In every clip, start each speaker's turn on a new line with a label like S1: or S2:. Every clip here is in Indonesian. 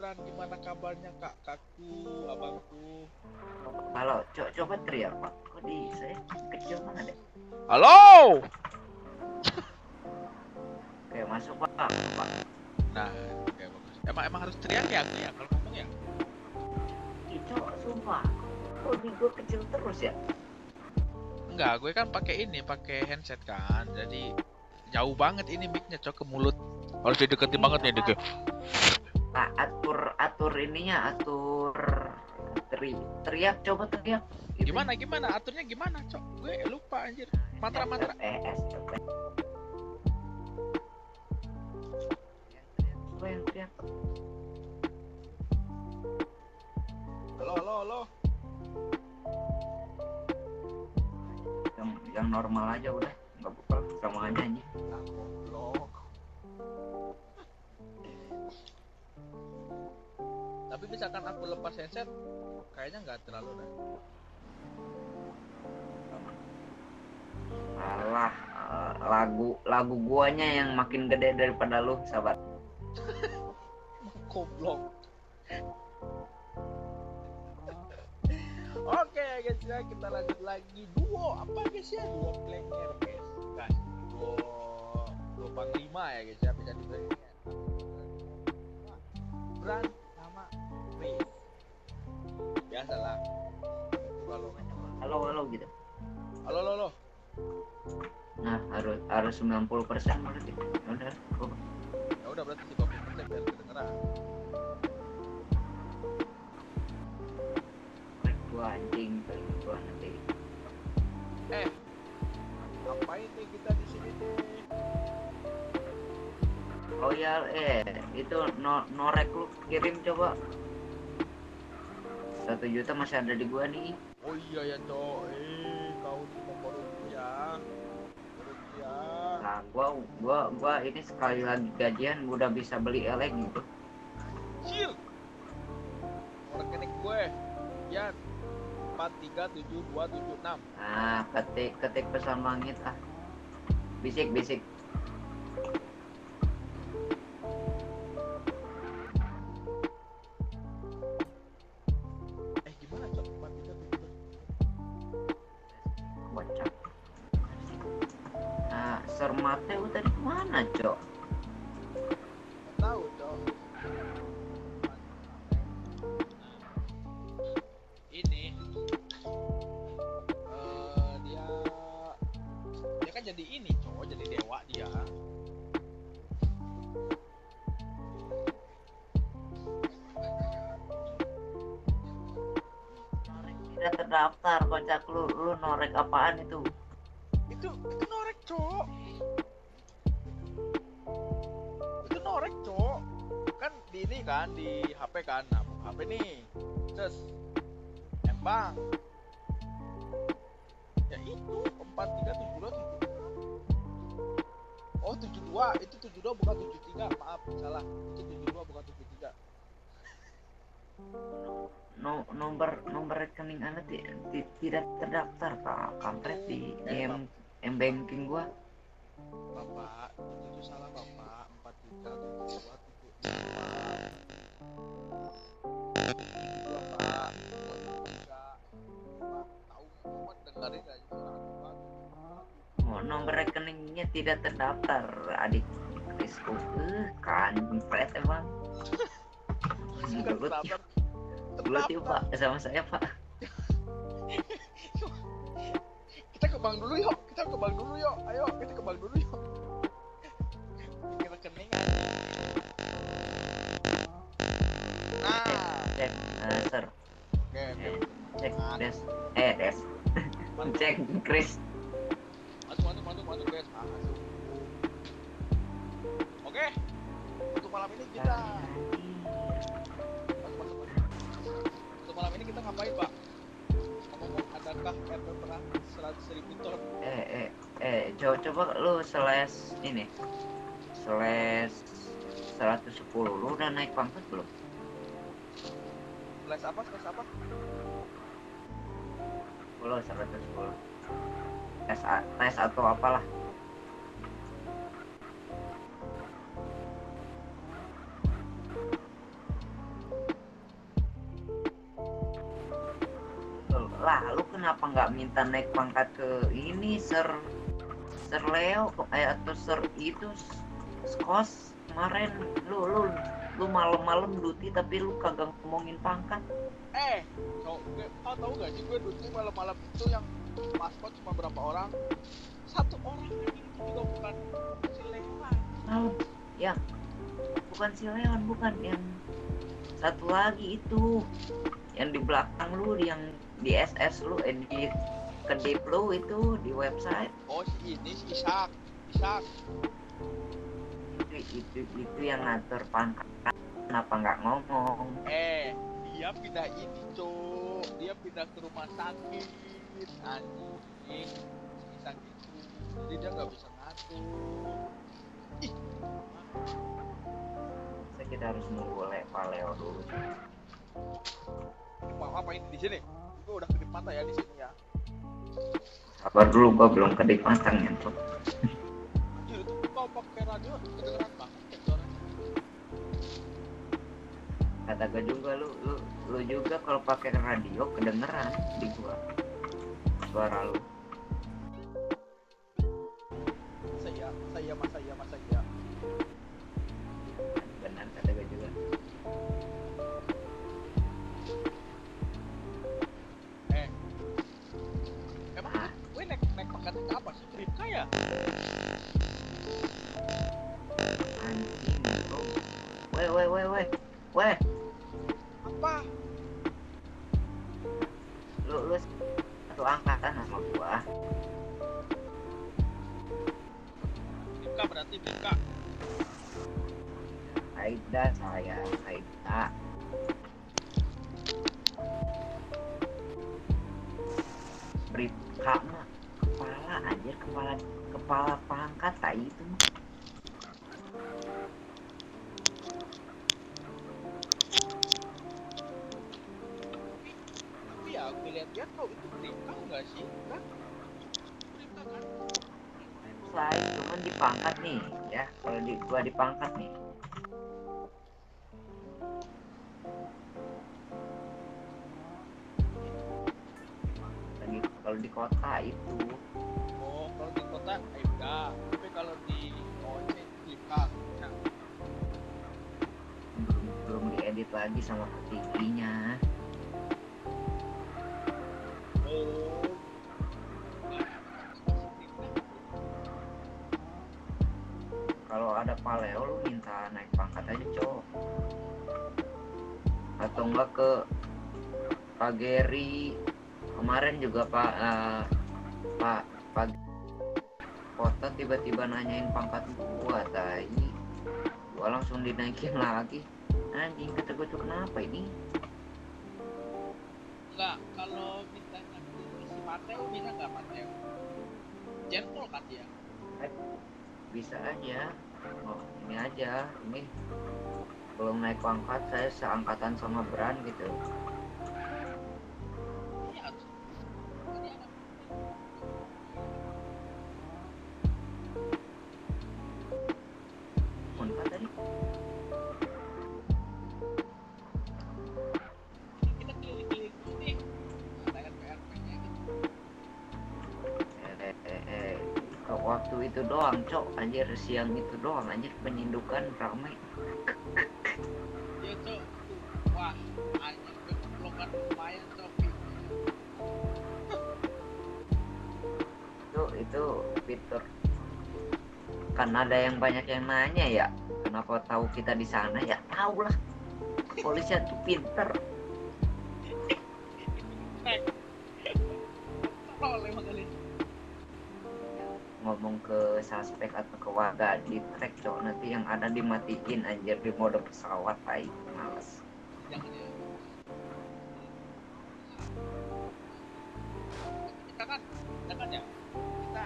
S1: liburan. Gimana kabarnya kakakku, abangku?
S2: Kalau coba teriak Pak, kok di saya kecil banget ya?
S1: Halo.
S2: Oke masuk Pak, Pak.
S1: Nah, oke bagus. Emang harus teriak ya aku ya kalau ngomong ya?
S2: Itu sumpah, kok di gue kecil terus ya?
S1: Enggak, gue kan pakai headset kan. Jadi jauh banget ini mic-nya cok ke mulut. Harus dideketin banget nih deket.
S2: Pak, atur ininya, teriak, coba teriak.
S1: Gimana aturnya gimana cok? Gue lupa anjir. Mantra.
S2: Yang teriak.
S1: Halo.
S2: Yang normal aja udah, nggak apa-apa, sama aja anjing.
S1: Goblok. Tapi misalkan aku lepas headset, kayaknya nggak terlalu dah.
S2: Alah, lagu guanya yang makin gede daripada lu, sahabat.
S1: Goblok. Oke guys ya, kita lanjut lagi duo apa guys ya, duo player guys. Duo panglima ya guys ya, bisa dibilang ya. Bran sama Chris. Biasalah.
S2: Halo gitu.
S1: Halo.
S2: Nah, harus 90% berarti. Udah,
S1: Ya udah berarti 50% biar kedengeran.
S2: Gua anjing, gua nanti.
S1: Ngapain nih kita di sini nih?
S2: Oh ya, itu norek lu kirim coba. 1 juta masih ada di gua nih.
S1: Oh iya ya cok, kau mau korupsi ya.
S2: Nah, gua ini sekali lagi gajian gua udah bisa beli elek gitu.
S1: Chill. Rekening gue, ya 437276.
S2: Nah, ketik pesan langit ah. Bisik.
S1: Gimana cok? 4372.
S2: Kocak. Nah, Sermate lu tadi kemana, Cok?
S1: Tahu cok. Ini dia kan jadi ini cok, jadi dewa dia.
S2: Tidak terdaftar, kocak lu norek apaan itu?
S1: Itu norek cok. Itu norek cok. Kan di ini kan di HP kan, nah, HP nih. Terus Embang. Ya itu 437276. Oh 72, itu 72 bukan 73, maaf salah. Itu 72 bukan 73.
S2: Nomor rekening Anda tidak terdaftar, Pak. Kampret di M-banking gua.
S1: Bapak, itu salah Bapak. 437276. Bapak, tahu mau dengerin gak sih suara aku?
S2: Oh, nomor rekeningnya tidak terdaftar, adik Krisku. Kampret emang. Gelut yuk Pak, sama saya Pak.
S1: Kita ke bank dulu yuk. Ayo kita ke bank dulu yuk. Bikin rekening. Nah,
S2: Cek, sir.
S1: oke.
S2: Cek des. Cek Chris.
S1: Masuk guys. Masuk. Oke. Untuk malam ini kita ngapain Pak? Ngomong adakah pernah 100.000 ton?
S2: Coba lu slash 110 lu udah naik pangkat belum?
S1: Slash apa?
S2: Lu 110 tes atau apalah. nggak minta naik pangkat ke ini Sir Leo atau Sir itu skos kemarin lu malam-malam duty tapi lu kagak ngomongin pangkat.
S1: Kau tahu gak sih gue duty malam-malam itu yang paspor cuma berapa orang? Satu orang yang itu juga bukan si Leon.
S2: Malam yang bukan si Leon, bukan yang satu lagi itu yang di belakang lu, yang di SS lu, di kedip lu itu di website.
S1: Oh si Isak.
S2: Itu yang ngatur pangkat, kenapa nggak ngomong?
S1: Dia pindah ini cok, dia pindah ke rumah sakit anjing, Isak itu, jadi dia nggak bisa ngatur.
S2: Kita harus nunggu Pak Leo dulu.
S1: Mau apa ini di sini? Gue udah kedip mata ya di sini ya.
S2: Sabar dulu, gua belum kedip mata ngentot.
S1: Anjir itu kau pakai radio kedengeran banget kayak suaranya.
S2: Kata gue juga lu juga kalau pakai radio kedengeran di gua suara lu. Masa iya. Benar kata gue juga.
S1: Emang gue naik pangkatnya apa sih? Bribka ya?
S2: Anjing bro. Weh.
S1: Apa?
S2: Lu satu angkatan sama gua.
S1: Bribka berarti Bribka.
S2: Aida. Bribka mah kepala anjir, kepala pangkat kayak itu mah.
S1: Tapi ya gue lihat kau itu Bribka nggak sih? Kan? Bribka kan?
S2: Saya cuman di pangkat nih ya, kalau gua di pangkat nih. Kalau di kota itu.
S1: Oh, kalau di kota Aibda, tapi kalau di OC Bribka. Nah.
S2: Belum diedit lagi sama petingginya.
S1: Oh.
S2: Kalau ada Paleo lu minta naik pangkat aja cowok, atau enggak ke Pak Geri. Kemarin juga Pak Kota tiba-tiba nanyain pangkat gua tadi, gua langsung dinaikin lagi. Anjing, kata gua tuh kenapa ini?
S1: Enggak, kalau mintanya si Mateo bisa nggak Mateo? Jenpol kan dia?
S2: Bisa aja. Oh, ini aja, ini belum naik pangkat, saya seangkatan sama Bran gitu.
S1: Iya harus. Jadi anak.
S2: Unpad tadi.
S1: Kita keliling-keliling dulu nih. Ada RP-nya gitu.
S2: Waktu itu doang cok, anjir siang itu doang anjir penyindukan ramai.
S1: Iya cok. Wah, anjir keplokan lumayan cok.
S2: Itu fitur. Kan ada yang banyak yang nanya ya, kenapa tahu kita di sana ya? Tahu lah, kepolisian tuh pinter. Ngomong ke suspek atau ke warga di track cok, nanti yang ada dimatiin anjir di mode pesawat, baik males.
S1: Jangan ya. Kita kan ya. Kita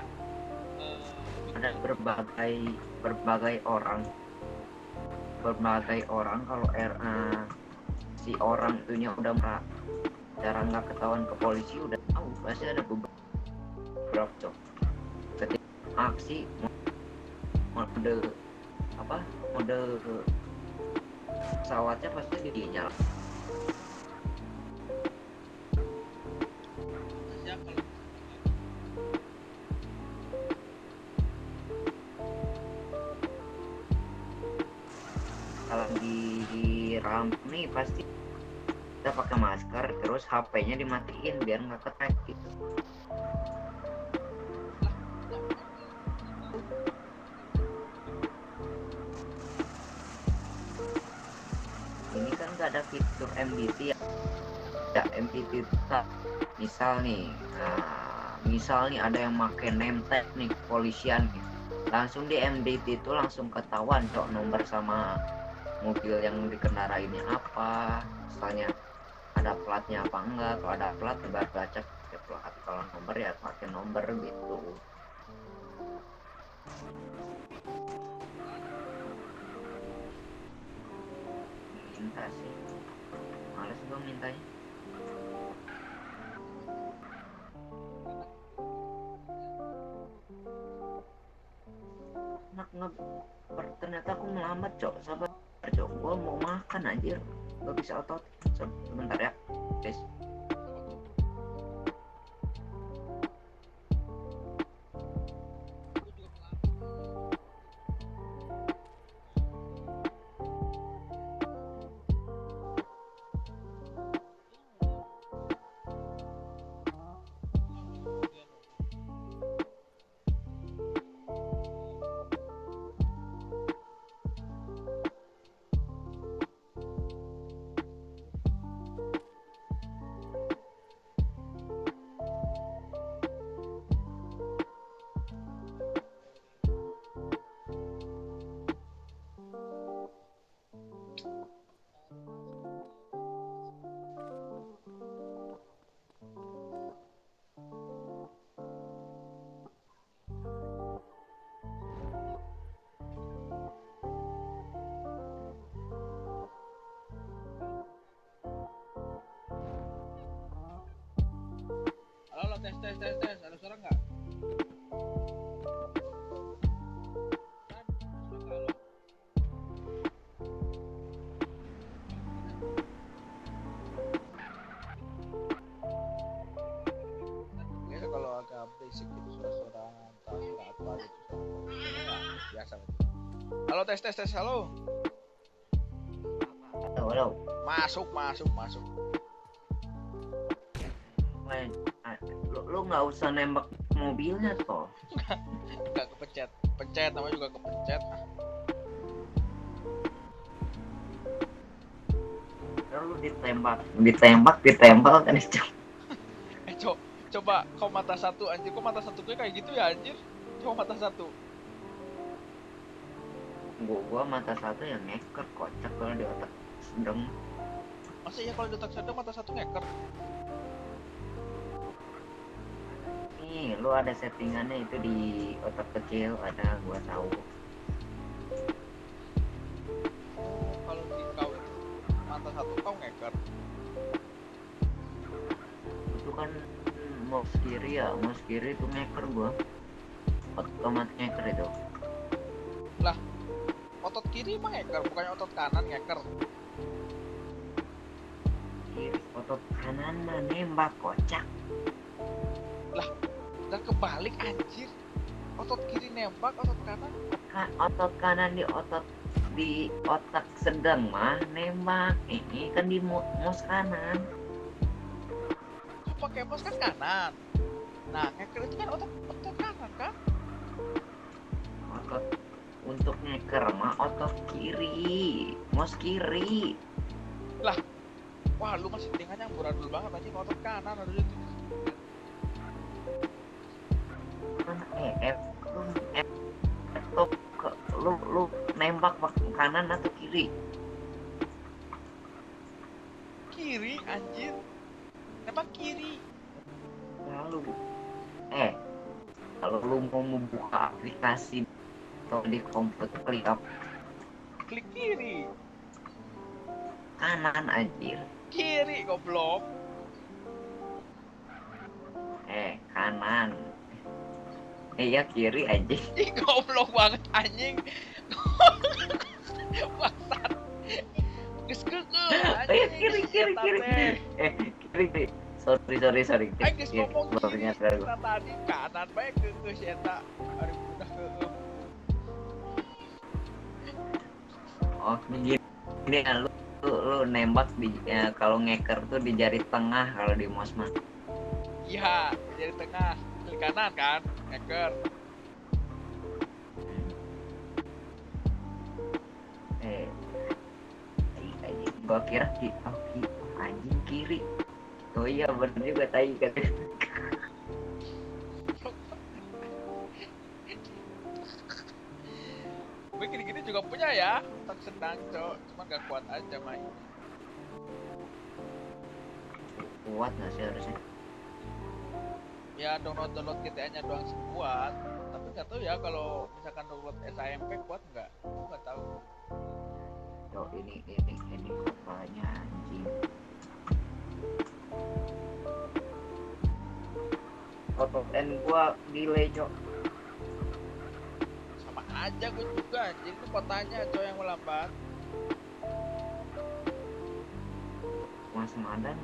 S2: Ada berbagai orang kalau si orang itunya udah cara nggak ketahuan ke polisi udah tahu, pasti ada beberapa cok. Ketika aksi mode pesawatnya pasti dinyala.
S1: ya kalau
S2: lagi ramp nih pasti kita pakai masker terus HP-nya dimatiin biar nggak ketek gitu. Ini kan nggak ada fitur MDT ya. Ya MDT itu misal nih, misal nih ada yang pakai name tag nih kepolisian nih. Langsung di MDT itu langsung ketahuan cok nomor sama mobil yang dikendarainya apa, misalnya ada platnya apa enggak. Kalau ada plat baru baca pakai plat, kalau nomor ya pakai nomor gitu. Minta sih, males gue mintanya. Enak ternyata aku melambat cok, sabar cok, gue mau makan anjir, gak bisa otot. Sebentar ya guys.
S1: Halo, tes, ada suara nggak? Kan, suara halo. Biasa kalau agak berisik gitu suara-suara entah suara apa gitu, ya biasa. Halo, tes, halo.
S2: Halo.
S1: Masuk.
S2: Lu nggak usah nembak mobilnya toh.
S1: Nggak pencet namanya juga kepencet.
S2: Lu ditembak kan itu.
S1: Coba kau mata satu anjir, kok mata satu gue kayak gitu ya anjir. Coba mata satu.
S2: Gua mata satu yang ngeker, kocak kalau di otak sedang.
S1: Masa ya kalau di otak sedang mata satu ngeker?
S2: Nih, lu ada settingannya itu di otak kecil, ada gua tahu.
S1: Kalau di kau mata satu kau ngeker.
S2: Itu kan mouse kiri itu ngeker gua. Otomatis ngeker itu.
S1: Lah, otot kiri emang ngeker, bukannya otot kanan ngeker.
S2: Kiri, otot kanan mah nembak, kocak.
S1: Lah, udah kebalik anjir. Otot kiri nembak, otot kanan.
S2: Otot kanan di otak sedang mah nembak. Ini kan di mouse kanan.
S1: Kau pakai mouse kan kanan. Nah, ngeker itu kan otot kanan kan?
S2: Otot untuk ngeker mah otot kiri, mouse kiri.
S1: Lah, wah lu masih tinggalnya amburadul banget aja, otot kanan ada itu.
S2: Lu nembak kanan atau kiri?
S1: Kiri anjir. Nembak kiri.
S2: Lalu kalau lu mau membuka aplikasi atau di komputer
S1: Klik kiri.
S2: kanan anjir.
S1: Kiri goblok.
S2: Kanan. Iya kiri anjing.
S1: Ih goblok banget anjing. Bangsat. Geus keukeuh anjing.
S2: Kiri. Kiri. Sorry.
S1: Geus ngomong kiri.
S2: Barunya
S1: Eta tadi kanan bae keukeuh si eta. Ari udah keukeuh.
S2: Oh gini, lu, lu nembak di kalau ngeker tuh di jari tengah kalau di mouse mah.
S1: Iya, jadi tengah, klik kanan kan, hacker.
S2: Eh, gua kira anjing kiri. Oh iya bener juga tadi kan.
S1: Gue gini-gini juga punya ya, tak sedang cok, cuma gak kuat aja main.
S2: Kuat nggak sih harusnya?
S1: Ya download GTA-nya doang sih kuat, tapi nggak tahu ya kalau misalkan download SAMP kuat nggak? Gue nggak tahu.
S2: Oh ini kotanya anjing. Foto N gua delay cok.
S1: Sama aja gue juga, jadi itu kotanya cok yang melambat.
S2: Mas Madan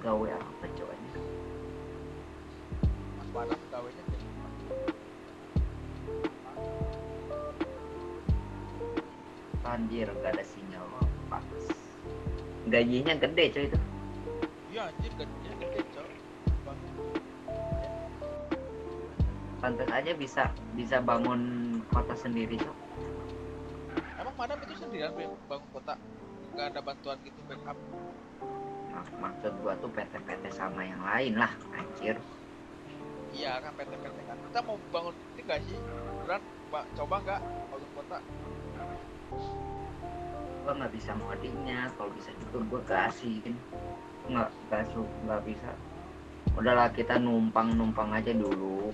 S2: gawe apa cok ini?
S1: Mas Padam kawinnya jadi
S2: Anjir gak ada sinyal pas. Gajinya gede coy itu.
S1: iya anjir gajinya gede cok.
S2: Pantas aja bisa bangun kota sendiri cok.
S1: Emang Padam itu sendirian bangun kota, nggak ada bantuan gitu backup?
S2: Maksud gua tuh PT-PT sama yang lain lah anjir.
S1: Iya kan PT-PT kan. Kita mau bangun ini nggak sih? Beneran coba nggak bangun kota?
S2: Gua nggak bisa ngodingnya, kalau bisa juga gua kasihin. Nggak bisa. Udahlah kita numpang aja dulu.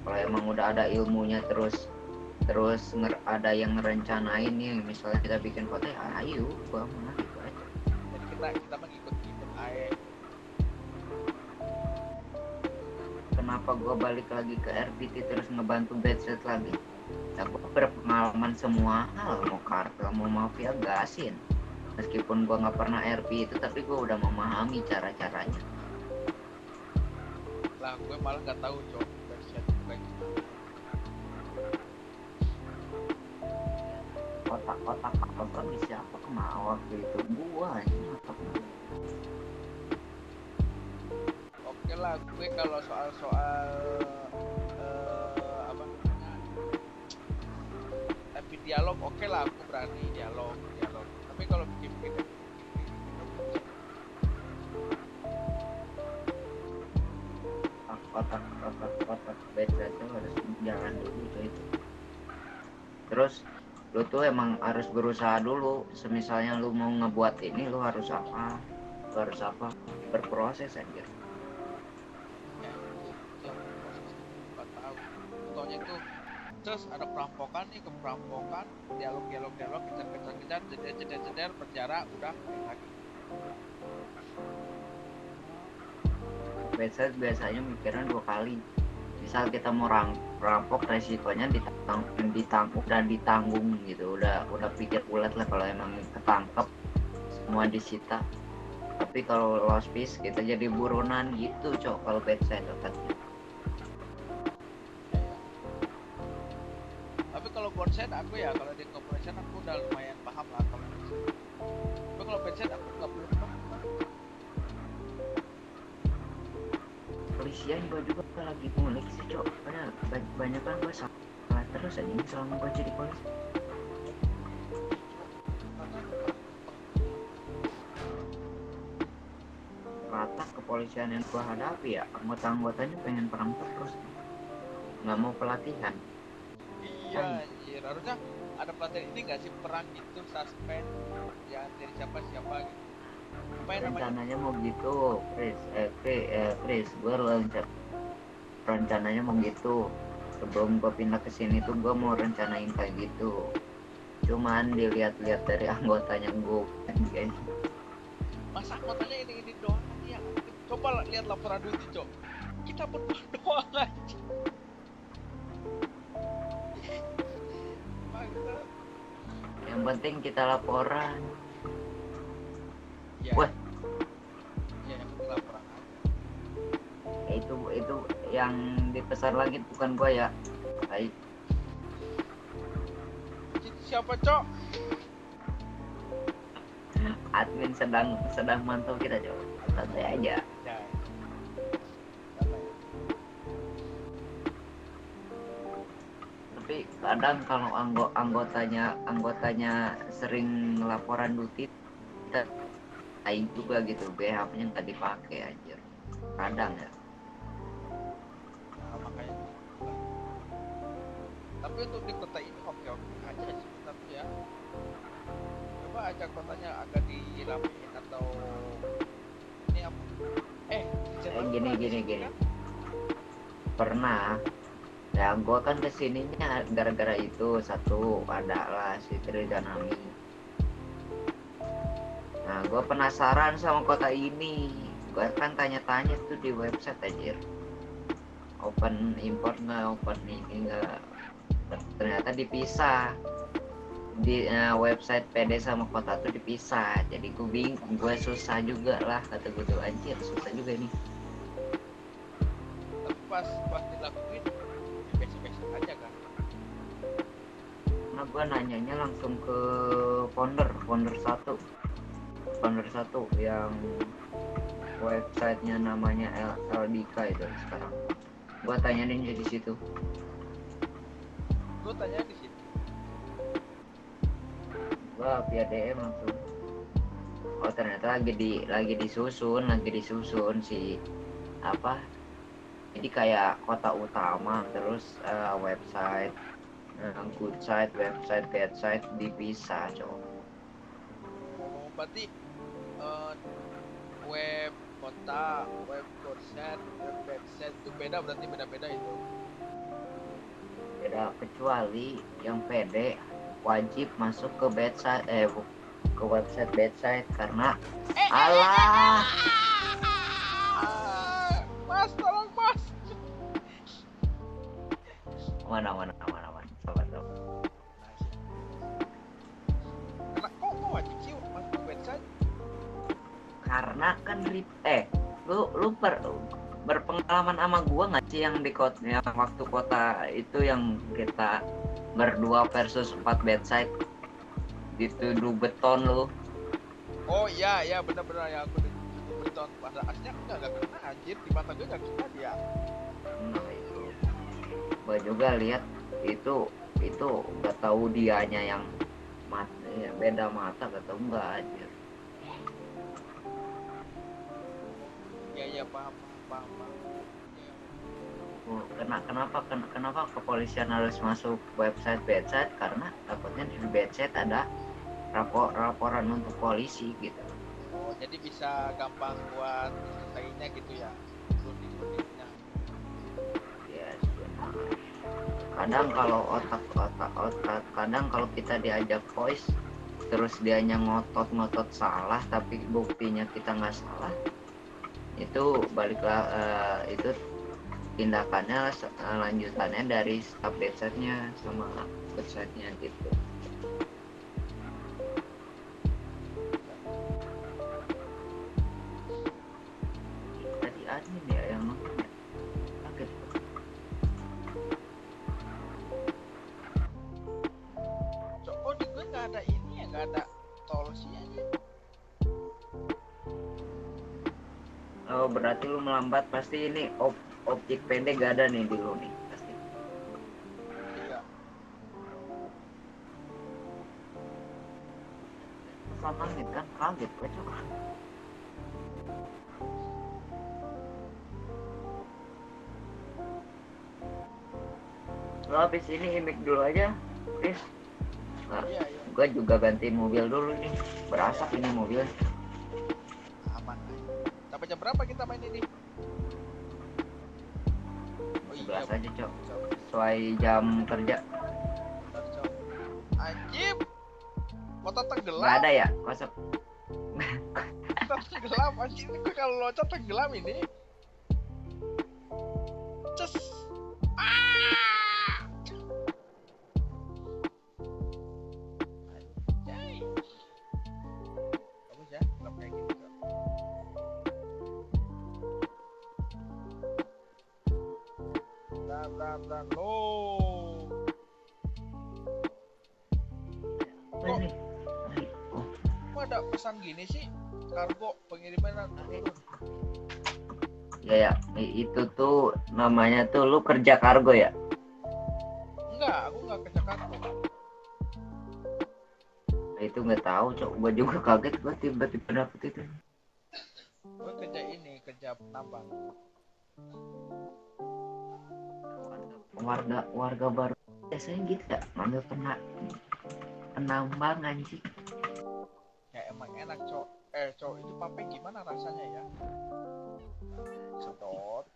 S2: Kalau emang udah ada ilmunya terus ada yang ngerencanain nih, misalnya kita bikin kota ya ayo gua mah gitu aja.
S1: Jadi kita mengikut aja.
S2: Kenapa gua balik lagi ke RBT terus ngebantu Bedset lagi? Ya gua berpengalaman semua hal, mau kartel mau mafia gasin. Meskipun gua nggak pernah RP itu, tapi gua udah memahami cara-caranya.
S1: Lah gue malah nggak tahu cok versi itu kayak gimana.
S2: Otak apa bisa apa kemau waktu itu gua ini otaknya.
S1: Oke lah gue kalau soal apa namanya tapi dialog oke lah aku berani dialog tapi kalau bikin
S2: otak Bedset itu harus jalan dulu coy itu. Terus lu tuh emang harus berusaha dulu. Semisalnya lu mau ngebuat ini, lu harus apa berproses aja.
S1: nggak tahu contohnya tuh terus ada perampokan nih, ke perampokan dialog kejar jeder penjara udah lagi.
S2: Biasanya mikirnya 2 kali. Misal kita mau rampok, resikonya ditanggung dan ditanggung gitu. Udah pikir ulet lah kalau emang ketangkep semua disita. Tapi kalau lost piece kita jadi buronan gitu cok kalau bedside otaknya.
S1: Tapi kalau bonsai aku ya kalau di corporation aku udah lumayan paham lah kalau tapi kalau bonsai aku nggak belum paham.
S2: Polisian gue juga lagi ngulik sih cok, padahal banyak kan gue salah terus aja selama gue jadi polisi. Rata kepolisian yang gue hadapi ya anggotanya pengen perang terus, nggak mau pelatihan.
S1: Iya anjir, harusnya ada pelatihan ini nggak sih, perang gitu, suspend ya dari siapa gitu. Apa yang namanya?
S2: Rencananya mau gitu, Chris, gue rencananya mau gitu. Sebelum gue pindah ke sini tuh gue mau rencanain kayak gitu. Cuman dilihat-lihat dari anggotanya gue guys.
S1: Masa anggotanya ini doang ya? Coba lihat laporan duty cok. Kita berdua doang aja.
S2: Yang penting kita laporan.
S1: Ya.
S2: Wah.
S1: Ya yang penting laporan aja.
S2: Itu yang dipesan lagi bukan gua ya. Baik.
S1: Siapa cok?
S2: admin sedang mantau kita coba. Santai aja.
S1: Ya. Apa ya?
S2: Tapi kadang kalau anggotanya sering laporan duty, kita lain juga gitu, BH-nya nggak dipakai aja. Kadang ya.
S1: Nah, makanya. Tapi untuk di kota ini oke aja sih, tapi ya coba aja kotanya agak diramein atau ini apa?
S2: Gini. Pernah. Ya gue kan kesininya gara-gara itu satu adalah si Triganami. Nah gue penasaran sama kota ini. Gue kan tanya-tanya tuh di website aja. Open import nggak, open ini nggak. Ternyata dipisah. Di website PD sama kota tuh dipisah. Jadi gue bingung, gue susah juga lah kata gue tuh, anjir susah juga nih.
S1: Tapi pas dilakuin basic aja kan.
S2: Nah gue nanyanya langsung ke founder satu yang websitenya namanya LDK itu sekarang. Gue tanyain di situ.
S1: Gue tanya di situ.
S2: Gue via DM langsung. Oh ternyata lagi disusun si apa? Jadi kayak kota utama terus website, good site, website, bad site dipisah coba.
S1: Oh, berarti web kota, web website, web website itu beda itu.
S2: Beda kecuali yang PD wajib masuk ke website ke website bedside karena alah
S1: Mas, tolong mas.
S2: mana sabar.
S1: Kok wajib sih masuk ke website?
S2: Karena kan lu berpengalaman sama gua nggak sih yang di kota yang waktu kota itu yang kita berdua versus 4 bedside dituduh beton lu.
S1: Oh iya benar ya, aku beton pada aslinya enggak kena anjir, di mata gue enggak kena dia.
S2: Nah itu gua juga lihat itu nggak tahu dianya yang mata ya, beda mata gak tahu nggak aja.
S1: Iya paham.
S2: Kenapa kepolisian harus masuk website bedside? Karena takutnya di bedside ada laporan untuk polisi gitu.
S1: Oh, jadi bisa gampang buat diselesainya gitu ya, rundingnya.
S2: Yes, benar. Kadang kalau otak kadang kalau kita diajak voice terus dianya ngotot salah tapi buktinya kita nggak salah, itu baliklah itu tindakannya lanjutannya dari staf websitenya sama websitenya gitu. Tadi admin ya yang nonton ya? Kaget.
S1: Oh di gue nggak ada ini ya, nggak ada solusinya.
S2: Oh berarti lu melambat, pasti ini objek pendek gak ada nih di lu nih pasti.
S1: Iya.
S2: Sama nih kan kaget gue coba. Lo habis ini imik dulu aja, Chris. Nah,
S1: Iya.
S2: gue juga gantiin mobil dulu nih. Berasap ini mobil.
S1: Aman. Sampai jam berapa kita main ini? Oh
S2: 11 aja cok,
S1: Cok.
S2: sesuai jam kerja.
S1: Bentar, Cok. Anjir. Kota tenggelam.
S2: Gak ada ya kosong.
S1: Kota tenggelam anjir, ini gue kalau loncat tenggelam ini. Cus. Anjay. Bagus ya, kalau kayak gitu. Cok. Dan
S2: Ini. Oh,
S1: nggak ada pesan gini sih? Kargo pengiriman turun.
S2: Ya, itu tuh namanya tuh lu kerja kargo ya?
S1: Enggak, aku nggak kerja kargo.
S2: Nah, itu nggak tahu, cok. Gua juga kaget gua tiba-tiba dapet itu.
S1: Gue kerja ini, kerja penambang.
S2: Warga baru biasanya gitu ya, ngambil penambang anjing.
S1: Ya emang enak, Cok. Cok, itu pape gimana rasanya ya? Sedot.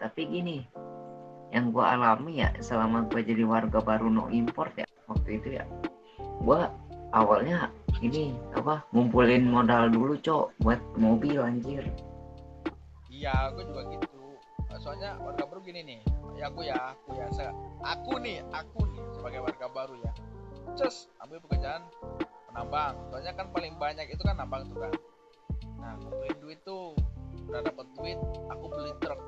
S2: Tapi gini, yang gua alami ya selama gua jadi warga baru no import ya waktu itu ya, gua awalnya ini ngumpulin modal dulu, cok, buat mobil anjir.
S1: Iya, gue juga gitu. Soalnya warga baru gini nih. Ya aku nih sebagai warga baru ya. Ambil pekerjaan penambang. Soalnya kan paling banyak itu kan nambang tuh kan. Nah, ngumpulin duit tuh. Udah dapat duit, aku beli truk.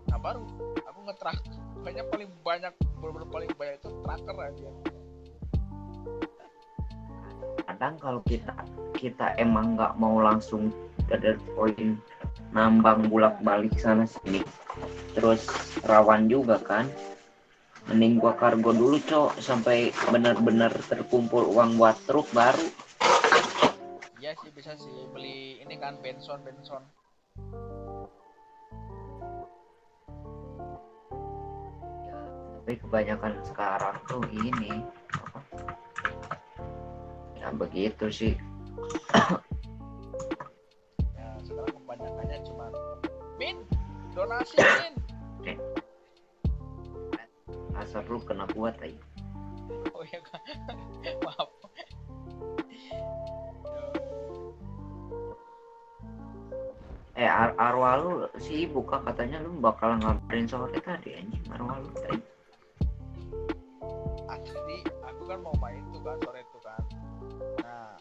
S1: Nah, baru aku ngetrak. Makanya paling banyak itu tracker aja.
S2: Kadang kalau kita emang nggak mau langsung dari poin nambang bolak-balik sana sini, terus rawan juga kan, mending gua kargo dulu, cok, sampai benar-benar terkumpul uang buat truk baru.
S1: Iya sih, bisa sih beli ini kan benson.
S2: Ya, tapi kebanyakan sekarang tuh ini ya begitu sih.
S1: Ya sekarang kebanyakannya cuma Min, donasi Min.
S2: Asal lu kena buat aja.
S1: Oh iya kan, maaf.
S2: Arwah lu sibuk kah, katanya lu bakal ngabarin sore tadi anjing. Arwah lu tadi.
S1: Tadi aku kan mau main tuh kan sore itu kan. Nah,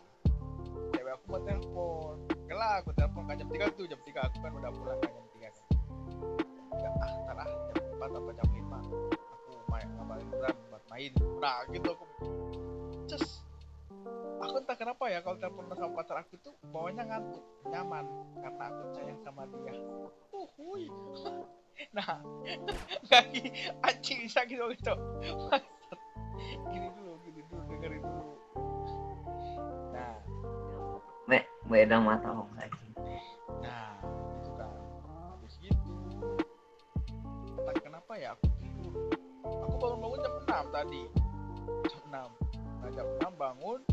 S1: cewek aku mau telepon. Kelah aku telepon kan jam 3 tuh, jam 3 aku kan udah pulang kan jam 3 kan. Ya ntar jam 4 atau jam 5 aku ngabarin Bram buat main. Nah gitu aku. Aku entah kenapa ya kalau telepon sama pacar aku tuh bawanya ngantuk, nyaman karena aku sayang sama dia. Hui. Nah, lagi anjing sakit gitu. Gini dulu, dengerin dulu. Nah,
S2: Beda mata om anjing.
S1: nah, gitu kan. Habis gitu, entah kenapa ya aku tidur. Aku bangun jam 6 tadi. Jam 6. Nah, jam 6 bangun.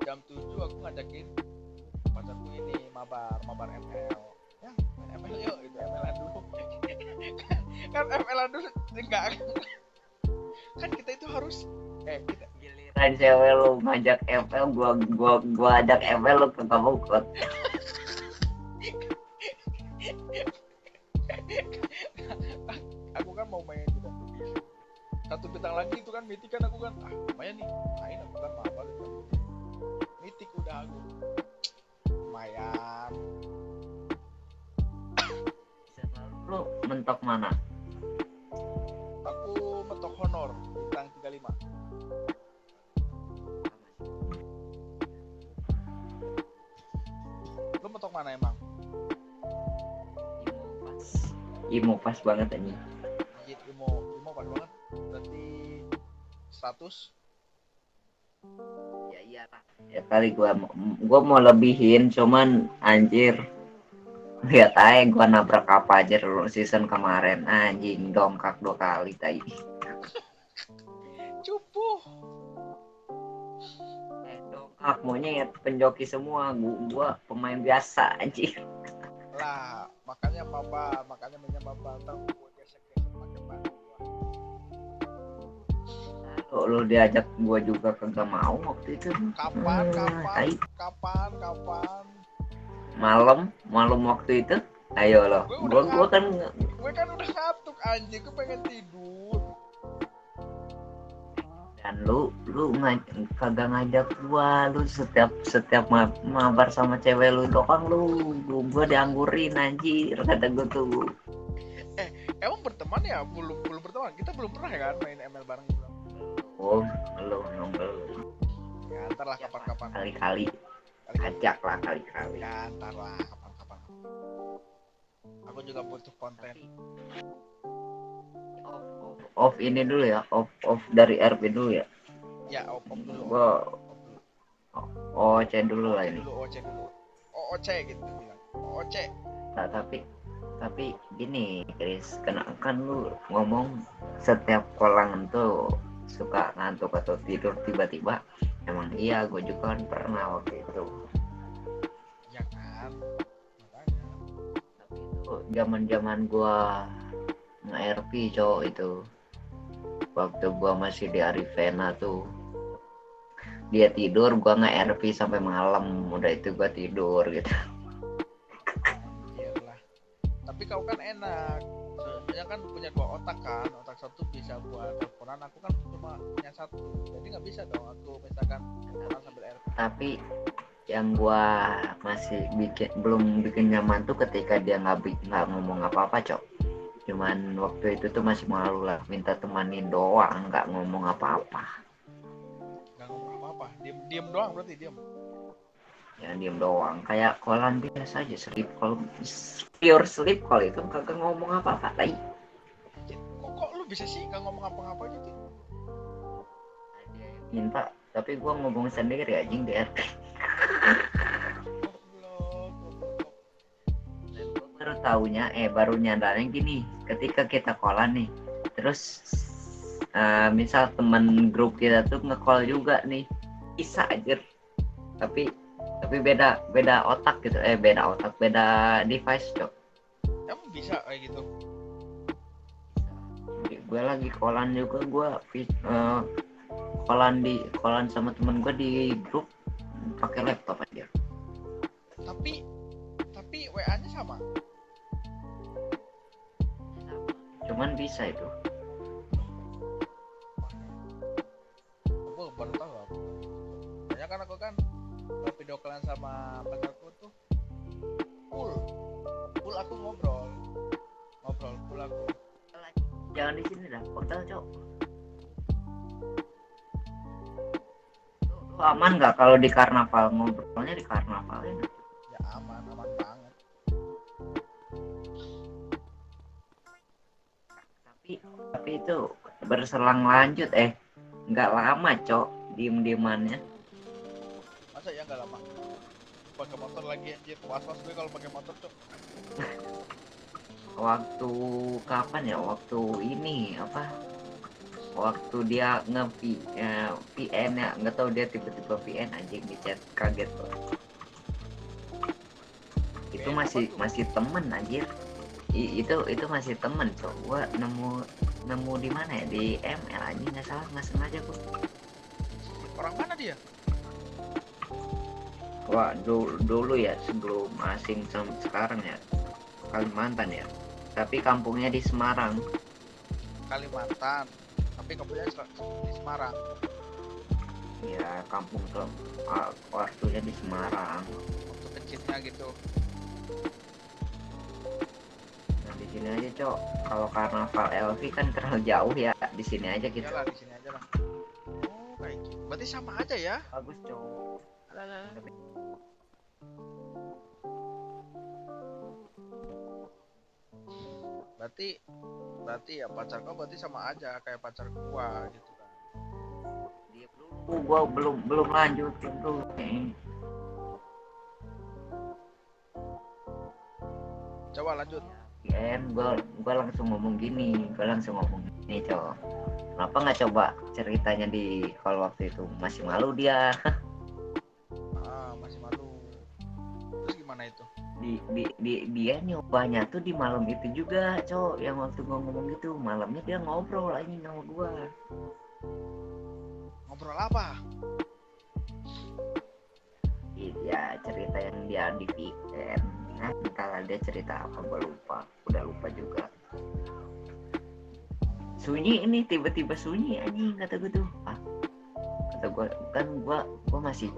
S1: Jam 7 aku ngajakin pacarku ini mabar ML. Ya, main ML yuk, itu ML-an dulu. kan ML-an dulu enggak. Kan kita itu harus kita
S2: Giliran cewek lu ngajak ML, gua ajak ML, lu kagak mau ikut.
S1: aku kan mau main juga. Satu bintang lagi itu kan mitik kan, aku kan lumayan nih main, aku kan mabar itu mitik udah aku lumayan.
S2: Lu mentok mana?
S1: Aku mentok honor bintang 35. Lu mentok mana emang?
S2: Imo pas banget anjing.
S1: Imo pas banget. Berarti 100.
S2: Ya iyalah. Ya kali gua mau lebihin, cuman anjir. Lihat aja gua nabrak apa aja dulu season kemarin, anjing, dongkak 2 kali tadi.
S1: Cupu.
S2: Dongkak monyet penjoki semua, gua pemain biasa anjir.
S1: Lah, makanya minyak maba ntar gua gesek-gesek pakai ban.
S2: Lu diajak gua juga kagak mau waktu itu.
S1: Kapan?
S2: Malam waktu itu. Ayo lo. Gua kan
S1: udah ngantuk anjing, gua pengen tidur.
S2: Dan lu kagak ngajak gua, lu setiap mabar sama cewek lu doang gua dianggurin anjir, kata gua tuh.
S1: Emang berteman ya? Belum berteman. Kita belum pernah ya kan main ML bareng gitu.
S2: Oh, belum.
S1: Ya ntar lah kapan-kapan.
S2: Kali-kali ajak lah kali-kali.
S1: Ya ntar lah kapan-kapan. Aku juga butuh konten.
S2: Off ini dulu ya, off dari RP dulu ya.
S1: Ya op dulu.
S2: Gua OC dulu lah
S1: OC
S2: ini.
S1: dulu, OC dulu. OC gitu bilang. OC.
S2: Nah, tapi gini Chris, kan lu ngomong setiap kolang tuh suka ngantuk atau tidur tiba-tiba. Emang iya, gue juga kan pernah waktu itu.
S1: Ya kan. Makanya.
S2: Tapi itu zaman gua nge-RP cowok itu. Waktu gua masih di Arifena tuh. Dia tidur, gua nge-RP sampai malam. Udah itu gua tidur gitu.
S1: Iyalah. Tapi kau kan enak. Sebenarnya kan punya dua otak kan. Otak satu bisa buat teleponan. Aku kan cuma punya satu. Jadi nggak bisa dong aku misalkan teleponan sambil RP.
S2: Tapi yang gua masih belum bikin nyaman tuh ketika dia nggak ngomong apa-apa cok. Cuman waktu itu tuh masih malu lah, minta temanin doang, nggak ngomong apa-apa.
S1: Nggak ngomong apa-apa. Diem doang berarti diem.
S2: Ya diem doang, kayak kolan biasa aja, sleep call, pure sleep call itu kagak ngomong apa-apa lagi.
S1: Kok lu bisa sih nggak ngomong apa-apa gitu?
S2: Minta, tapi gua ngomong sendiri anjing di RT. Baru taunya baru nyadarnya gini, ketika kita kolan nih terus misal teman grup kita tuh nge-call juga nih, bisa aja tapi beda otak gitu, beda device cok.
S1: Emang bisa kayak gitu?
S2: Gue lagi kolan juga, gue kolan sama temen gue di grup pakai laptop aja.
S1: Tapi WA-nya sama.
S2: Cuman bisa itu.
S1: Aku baru tahu aku. Soalnya kan aku kan video call sama pacarku tuh full aku ngobrol full aku.
S2: Jangan di sini dah, portal cok. Lu aman nggak kalau di karnaval, ngobrolnya di karnaval ini?
S1: Ya aman banget.
S2: Tapi itu berselang lanjut nggak lama cok diemannya.
S1: Masa ya nggak lama? Pakai motor lagi anjir, was-was gue kalau pakai motor cok.
S2: Waktu kapan ya, waktu ini apa, waktu dia VN ya, nggak tahu dia tiba-tiba VN anjing di chat, kaget loh. Itu masih temen anjir. Itu masih temen cok. Gua nemu di mana ya, di ML anjing, nggak sengaja gua.
S1: Orang mana dia?
S2: Wah, dulu ya sebelum asing sampai sekarang ya, Kalimantan ya, tapi kampungnya di Semarang.
S1: Kalimantan, tapi kampungnya di Semarang.
S2: Ya kampung tuh waktunya di Semarang.
S1: Waktu kecilnya gitu.
S2: Nah di sini aja cok, kalau karnaval LV kan terlalu jauh ya, di sini aja gitu.
S1: Iyalah di sini aja lah. Oh kayak gitu. Berarti sama aja ya?
S2: Bagus cok.
S1: Alah. Berarti ya pacar kau berarti sama aja kayak pacar gua gitu kan.
S2: Dia gua belum lanjutin tuh.
S1: Coba lanjut.
S2: Gua langsung ngomong gini, cok. Kenapa nggak coba ceritanya di kalau waktu itu, masih malu dia.
S1: Masih malu. Terus gimana itu?
S2: Dia nyobanya tuh di malam itu juga cok, yang waktu gua ngomong gitu malamnya dia ngobrol lagi sama gua.
S1: Ngobrol apa?
S2: Iya cerita yang dia di weekend. Entahlah dia cerita apa, udah lupa juga. Sunyi ini, tiba-tiba sunyi anjing, kata gue tuh. Kata gue kan, gua masih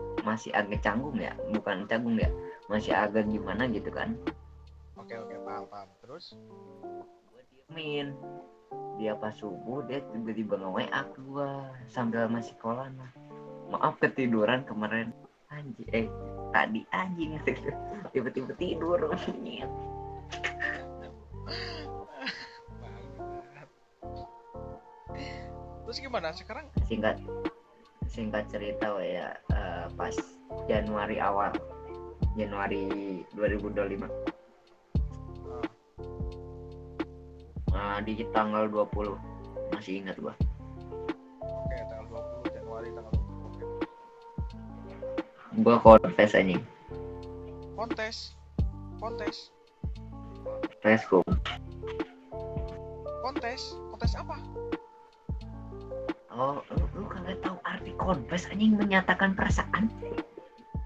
S2: agak canggung ya, bukan canggung ya, masih agak gimana gitu kan.
S1: Oke paham. Terus
S2: Gue diemin. Dia pas subuh dia tiba-tiba nge-WA ke gue sambil masih kolan lah. maaf ketiduran kemarin anjing tadi anjing tiba-tiba tidur nyet.
S1: Banget. Terus gimana sekarang?
S2: Singkat cerita ya, pas Januari 2025 di tanggal 20 masih ingat gua.
S1: Oke, tanggal 20 Januari tanggal 20. Oke.
S2: Gua confess anjing.
S1: Kontes
S2: Facebook.
S1: kontes apa?
S2: Oh, lu kagak tahu arti confess anjing, menyatakan perasaan.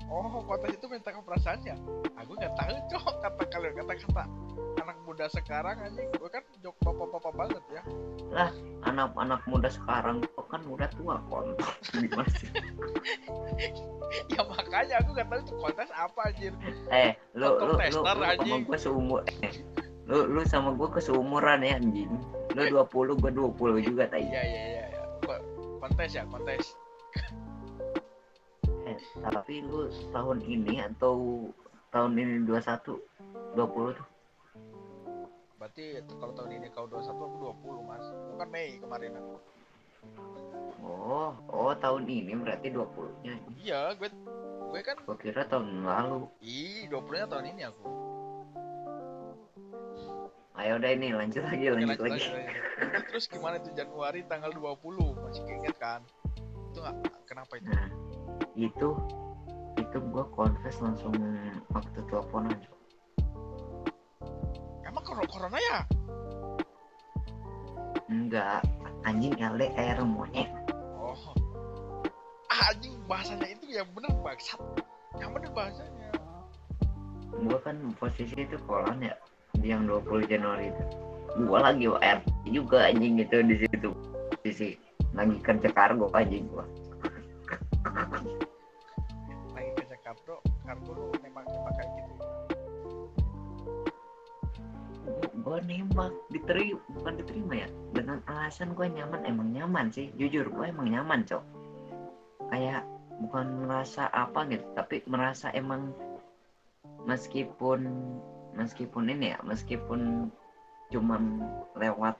S1: Oh, kontes itu minta perasaannya. Aku nggak tahu cok kata-kata anak muda sekarang anjing. Gue kan jok bapak-bapak banget ya.
S2: Lah, anak muda sekarang kok kan udah tua gimana sih?
S1: Ya makanya aku nggak tahu itu kontes apa anjir.
S2: Lu
S1: Tester,
S2: sama
S1: anjing.
S2: gue seumur lu sama gue keseumuran ya anjing. Lu 20, gue 20 juga tadi.
S1: Iya. Kontes.
S2: Tapi lu tahun ini atau tahun ini 21 20 tuh.
S1: Berarti kalau tahun ini kau 21 aku 20 mas. Bukan Mei kemarin aku.
S2: Oh tahun ini berarti 20-nya.
S1: Iya, gue kan.
S2: Gue kira tahun lalu.
S1: 20-nya tahun ini aku.
S2: Ayo udah ini lanjut lagi.
S1: Terus gimana itu Januari tanggal 20? Masih keinget kan? Itu nggak? Kenapa itu?
S2: Nah, itu gue confess langsung waktu teleponan.
S1: Emang corona ya?
S2: Enggak, anjing LDR monyet.
S1: Oh, anjing bahasanya itu yang bener bangsat. Yang bener bahasanya.
S2: Gue kan posisi itu kolan ya, yang 20 Januari itu. Gue lagi WR juga anjing itu di situ. Posisi lagi kerja kargo anjing gue.
S1: Lagi kerja kargo lu nembak kayak gitu.
S2: Gue nembak bukan diterima ya, dengan alasan gue nyaman. Emang nyaman sih, jujur gue emang nyaman cok. Kayak bukan merasa apa gitu, tapi merasa emang meskipun ini ya, meskipun cuman lewat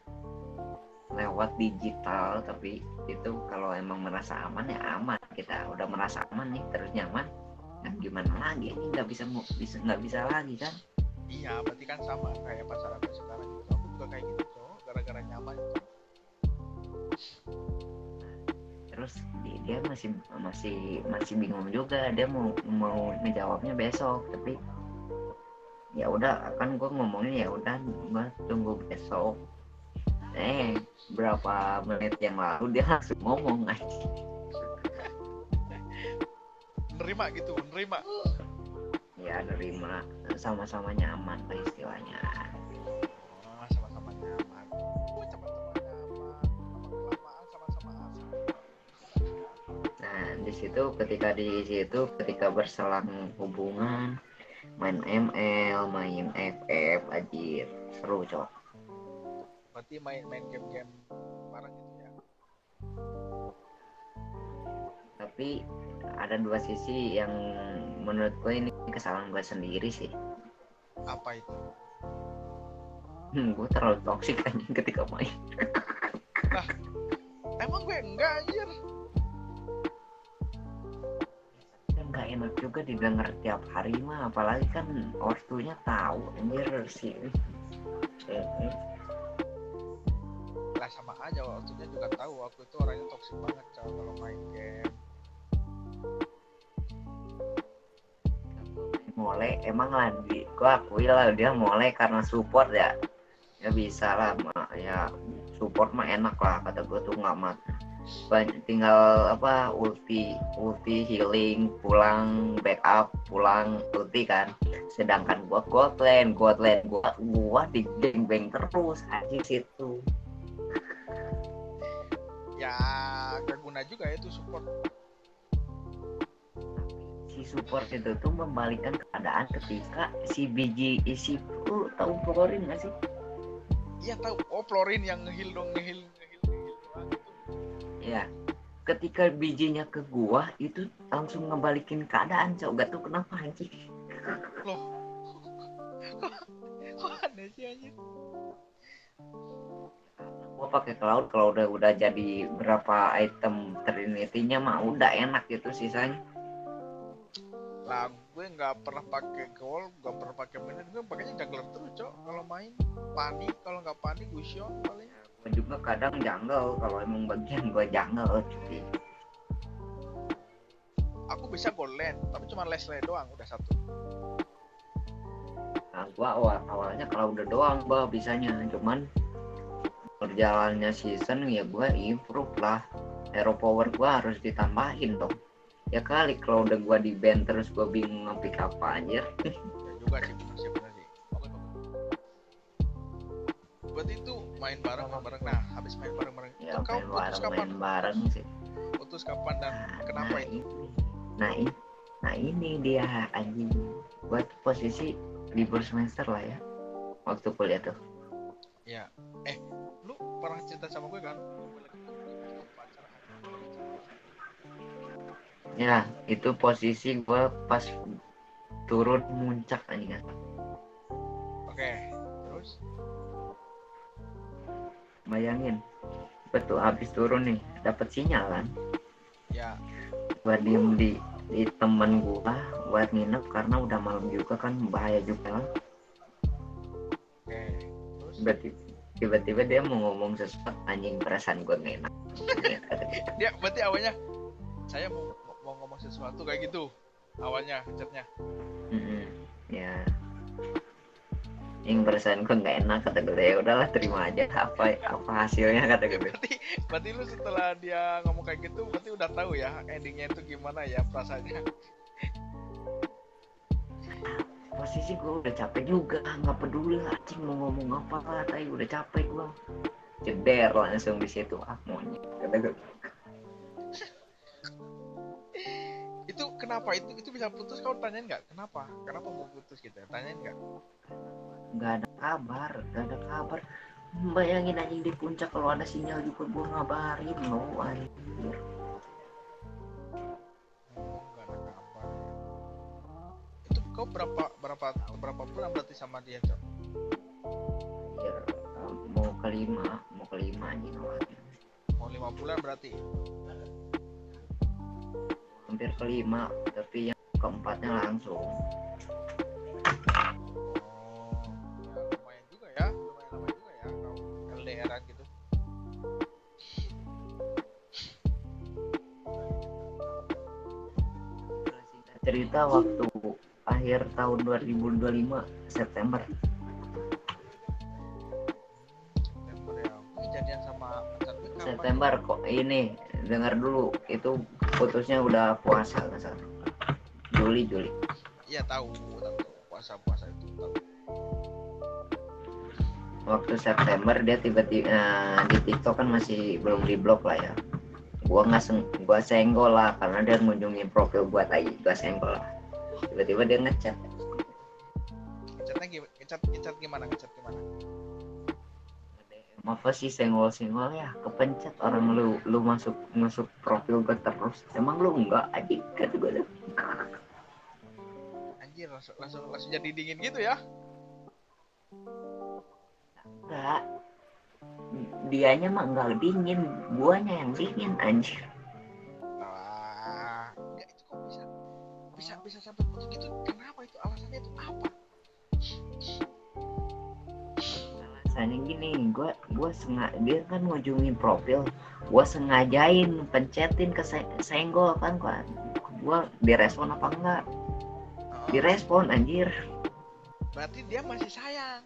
S2: digital, tapi itu kalau emang merasa aman ya aman. Kita udah merasa aman nih, terus nyaman, kan gimana lagi, ini nggak bisa lagi kan.
S1: Iya, berarti kan sama kayak pacar aku sekarang gitu. Aku juga kayak gitu cok, gara-gara nyaman itu.
S2: Terus dia masih bingung juga, dia mau ngejawabnya besok, tapi ya udah kan gue ngomongnya ya udah gue tunggu besok. Berapa menit yang lalu dia langsung ngomong aja.
S1: Nerima.
S2: Ya nerima, sama-sama nyaman lah istilahnya.
S1: Oh, sama-sama nyaman. Sama-sama asik.
S2: Nah ketika berselang hubungan, main ML, main FF, anjir seru cok.
S1: Berarti main game-game bareng gitu ya.
S2: Tapi ada dua sisi yang menurut gue ini kesalahan gue sendiri sih.
S1: Apa itu?
S2: Gue terlalu toksik anjing ketika main.
S1: Nah, emang gue enggak anjir.
S2: Nggak enak juga didengar tiap hari mah, apalagi kan ortunya tahu anjir sih.
S1: Lah sama aja, waktunya juga tahu aku itu orangnya toksik banget kalau main game.
S2: Mulai emang lah gue akui lah dia mulai karena support ya bisa lah ya, support mah enak lah kata gue tuh, nggak mat tinggal apa ulti healing pulang, backup pulang, ulti kan. Sedangkan gua di geng terus aja situ.
S1: Ya gak guna juga ya itu support.
S2: Si support itu tuh membalikkan keadaan ketika si biji isi tahu Florin nggak sih?
S1: Iya tahu. Oh Florin yang ngeheal gitu.
S2: Ya ketika bijinya ke gua itu langsung ngebalikin keadaan, cok. Gak tuh kenapa anjing.
S1: Loh, kok aneh sih anjir.
S2: Gua pakai cloud, kalau udah jadi berapa item Trinity-nya mah udah enak gitu sisanya.
S1: Lah gue nggak pernah pakai gold, nggak pernah pakai minion, gue pakainya juggler terus cok. Kalau main panik, kalau nggak panik Gusion paling.
S2: Gua juga kadang jungle kalau emang bagian gua jungle cuy.
S1: Aku bisa gold lane, tapi cuma Leslie doang udah satu.
S2: Nah gua awalnya kalau udah doang bah bisanya, cuman berjalannya season ya gua improve lah, hero power gua harus ditambahin dong. Ya kali kalau udah gua di ban terus gua bingung ngepick apa anjir.
S1: Ya juga sih, benar sih. Oke. Berarti itu main bareng. Nah, habis main bareng
S2: Ya
S1: itu kau
S2: main bareng sih.
S1: putus kapan dan kenapa itu?
S2: Nah ini dia anjing. Buat posisi libur semester lah ya, waktu kuliah tuh.
S1: Ya, lu pernah cerita sama gue kan?
S2: Ya itu posisi gua pas turun muncak anjing.
S1: Oke, terus?
S2: Bayangin, betul habis turun nih dapat sinyal kan,
S1: Ya,
S2: gua diem di temen gua buat nginep karena udah malam juga kan, bahaya juga lah.
S1: oke. Terus?
S2: Tiba-tiba dia mau ngomong sesuatu, anjing perasaan gua gak enak.
S1: Dia berarti awalnya saya mau ngomong sesuatu kayak gitu. Awalnya chatnya.
S2: Ya yang perasaan gua gak enak, kata gue ya udahlah terima aja apa hasilnya, kata gue.
S1: Berarti lu setelah dia ngomong kayak gitu, berarti udah tahu ya endingnya itu gimana ya perasaannya.
S2: Posisi gue udah capek juga, nggak peduli lah anjing mau ngomong apa lah, tapi udah capek gue jeder langsung di situ, monyet, kata gue.
S1: Itu kenapa itu bisa putus, kau tanyain nggak kenapa mau putus gitu, tanyain nggak?
S2: Nggak ada kabar. Bayangin anjing di puncak kalau ada sinyal juga gue ngabarin lo anjir.
S1: Nggak ada kabar. Itu kau berapa bulan berarti sama dia cok?
S2: Ya, mau kelima anjing awalnya.
S1: Mau 5 bulan berarti?
S2: Hampir kelima, tapi yang keempatnya langsung.
S1: Lumayan lama juga ya kau LDRan gitu.
S2: Cerita waktu akhir tahun 2025 September.
S1: September ya. Gue jadian sama pacar gue kapan?
S2: September kok ini, dengar dulu, itu putusnya udah puasa nggak salah. Juli.
S1: Iya tahu puasa itu tahu.
S2: Waktu September dia tiba-tiba di TikTok kan masih belum diblok lah ya. Gua senggol lah karena dia ngunjungin profil gua tadi, gua senggol lah. Tiba-tiba dia ngechat.
S1: Ngechat gimana?
S2: Apa sih senggol ya, kepencet orang lu masuk profil gua terus. Emang lu enggak adik, kata gua.
S1: Anjir, langsung jadi dingin gitu ya?
S2: Enggak, dianya mah enggak dingin, guanya yang dingin anjir.
S1: Enggak, itu kok bisa sampai putus gitu, kenapa itu, alasannya itu apa?
S2: Alasannya gini, gua sengaja, dia kan ngunjungin profil, gua sengajain pencetin ke senggol kan, gua direspon apa enggak? Direspon anjir.
S1: Berarti dia masih sayang,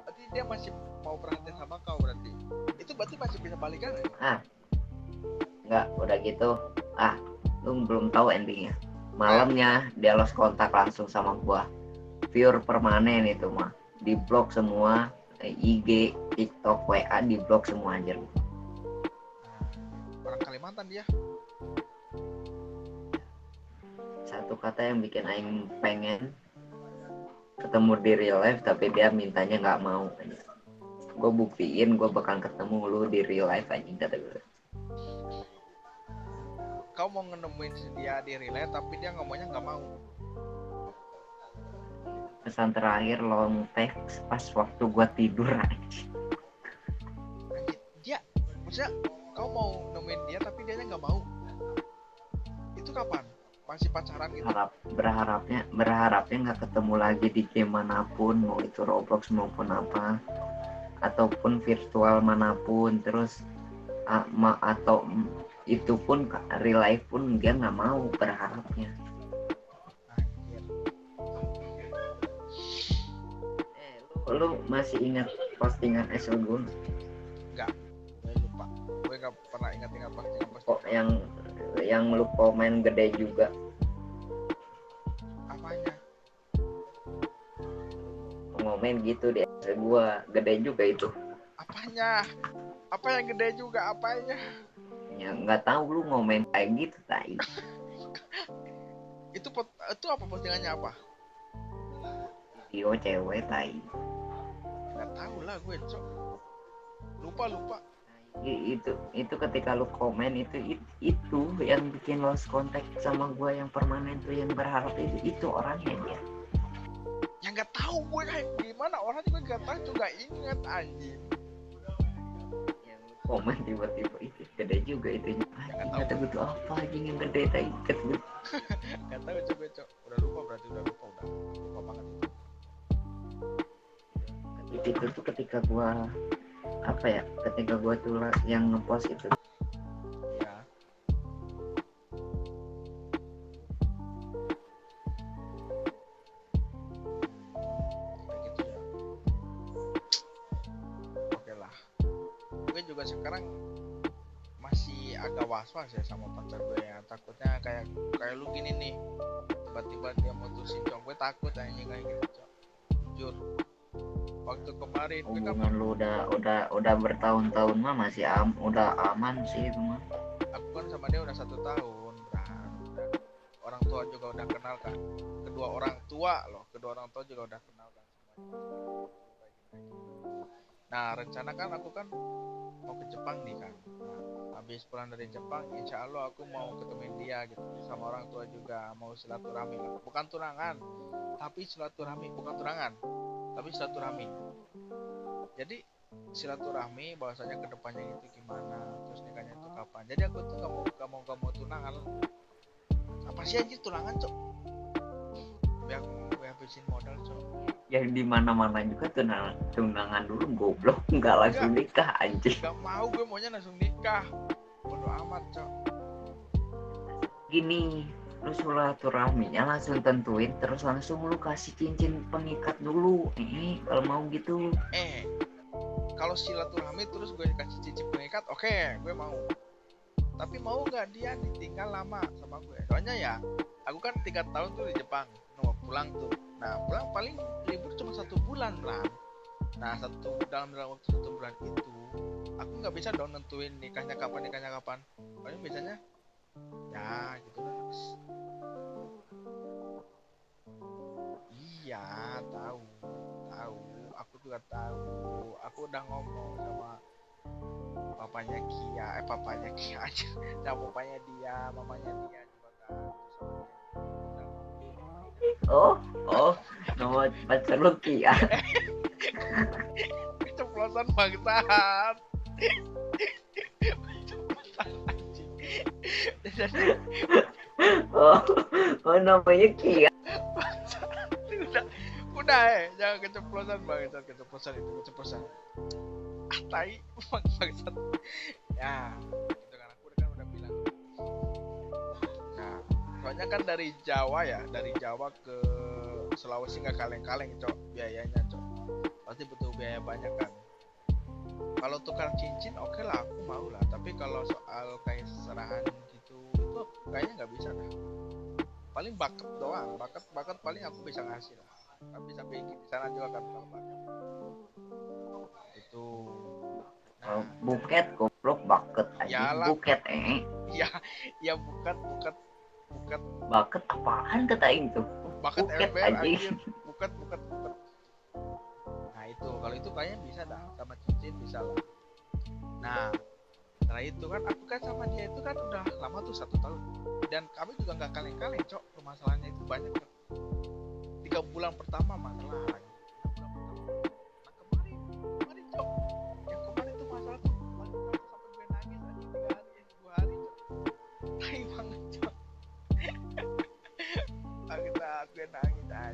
S1: berarti dia masih mau perhatian sama kau, berarti itu berarti masih bisa balikan ya?
S2: Enggak, udah gitu lu belum tahu endingnya. Malamnya dia lost kontak langsung sama gua, pure permanen itu mah, di blok semua, IG, TikTok, WA di blok semua anjir.
S1: Orang Kalimantan dia.
S2: Satu kata yang bikin aing pengen ketemu di real life, tapi dia mintanya nggak mau aja. Gue buktiin gue bakal ketemu lu di real life anjing, kata gue.
S1: kau mau nemuin dia di relay tapi dia ngomongnya nggak mau.
S2: Pesan terakhir long text pas waktu gua tidur aja.
S1: Anjir, dia maksudnya kau mau nemuin dia tapi dia nggak mau. Itu kapan? Masih pacaran gitu?
S2: Berharapnya nggak ketemu lagi di game manapun, mau itu Roblox maupun apa, ataupun virtual manapun. Terus atau itu pun real life pun dia nggak mau, berharapnya.
S1: Anjir.
S2: Lu masih ingat postingan SL gue?
S1: Enggak, gue lupa. Gue nggak pernah ingat-ingat postingan.
S2: Kok yang lu komen gede juga?
S1: Apanya?
S2: Ngomen gitu di SL gue, gede juga itu.
S1: Apanya? Apa yang gede juga? Apanya?
S2: Ya nggak tahu, lu ngomen kayak gitu tai.
S1: Itu apa postingannya apa?
S2: Video cewek tai.
S1: Nggak tahu lah gue, cok. Lupa.
S2: Itu ketika lu komen itu yang bikin lost contact sama gue yang permanen tuh, yang berharap itu orangnya dia.
S1: Yang nggak tahu gue kayak gimana orang juga nggak tahu juga inget anjing.
S2: Yang komen tiba-tiba itu gede juga itunya. Kata gue tuh apa anjing yang gede tai ikat gue.
S1: Nggak tahu coba cok. Udah lupa banget.
S2: Itu tuh ketika gue tuh yang ngepost itu.
S1: Ya. Kayak gitu ya. Oke lah. Gue juga sekarang masih agak was-was ya sama pacar gue ya. Takutnya kayak lu gini nih. Tiba-tiba dia mutusin cowok, gue takut anjing kayak gitu cok. Jujur. Waktu kemarin
S2: hubungan lu udah bertahun-tahun mah masih udah aman sih itu mah.
S1: Aku kan sama dia udah 1 tahun, Bran. Orang tua juga udah kenal kan. Kedua orang tua juga udah kenal kan semuanya. Nah rencana kan aku kan mau ke Jepang nih kan. Nah, habis pulang dari Jepang, insya Allah aku mau ketemuin dia gitu. Sama orang tua juga mau silaturahmi lah. Bukan tunangan, tapi silaturahmi. Bukan tunangan, tapi silaturahmi. Jadi silaturahmi bahwasanya kedepannya itu gimana, terus nikahnya itu kapan. Jadi aku tuh gak mau tunangan. Apa sih anjir tunangan cok? Biar gue habisin modal cok.
S2: Ya di mana-mana juga tunangan dulu goblok, nggak langsung nikah anjir.
S1: Gak mau, gue maunya langsung nikah. Bodo amat cok.
S2: Gini, lu silaturahminya langsung tentuin, terus langsung lu kasih cincin pengikat dulu. Kalau mau gitu.
S1: Kalau silaturahmi terus gue kasih cincin pengikat, oke, gue mau. Tapi mau nggak dia ditinggal lama sama gue? Soalnya ya, aku kan 3 tahun tuh di Jepang, pulang tuh. Nah pulang paling libur cuma 1 bulan lah. Nah dalam waktu 1 bulan itu, aku nggak bisa dong nentuin nikahnya kapan. Paling biasanya, ya gitu lah. Iya tahu. Aku juga tahu. Aku udah ngomong sama papanya Kia aja. Sama papanya dia, mamanya dia juga kan.
S2: Oh, nama pacar lu Kia.
S1: Keceplosan bangsat.
S2: Oh namanya Kia.
S1: Udah jangan keceplosan bangsat, keceplosan. Tai bangsat. Ya, itu kan aku udah bilang. Nah, soalnya kan dari Jawa ke Sulawesi nggak kaleng-kaleng cok biayanya cok. Pasti butuh biaya banyak kan. Kalau tukar cincin oke lah, aku mau lah. Tapi kalau soal kayak serahan gitu itu kayaknya nggak bisa dah. Paling bakat doang, bakat paling aku bisa ngasih lah. Tapi sampai di sana juga kan kalau bakat. Itu.
S2: Nah, buket goblok baket aja. Buket
S1: Ya buket.
S2: Baket apaan kata itu?
S1: Baket
S2: buket
S1: anjir. Buket. Nah itu kalau itu kayaknya bisa dah, sama cincin bisa lah. Nah Nah itu kan aku kan sama dia itu kan udah lama tuh 1 tahun, dan kami juga nggak kaleng-kaleng cok, permasalahannya itu banyak kan. 3 bulan pertama masalah lagi, 3 bulan pertama. Nah kemarin cok, yang kemarin tuh masalah tuh paling berapa sampai gue nangis aja 3 hari 2 hari cok. Tai banget cok. Gue nangis aja.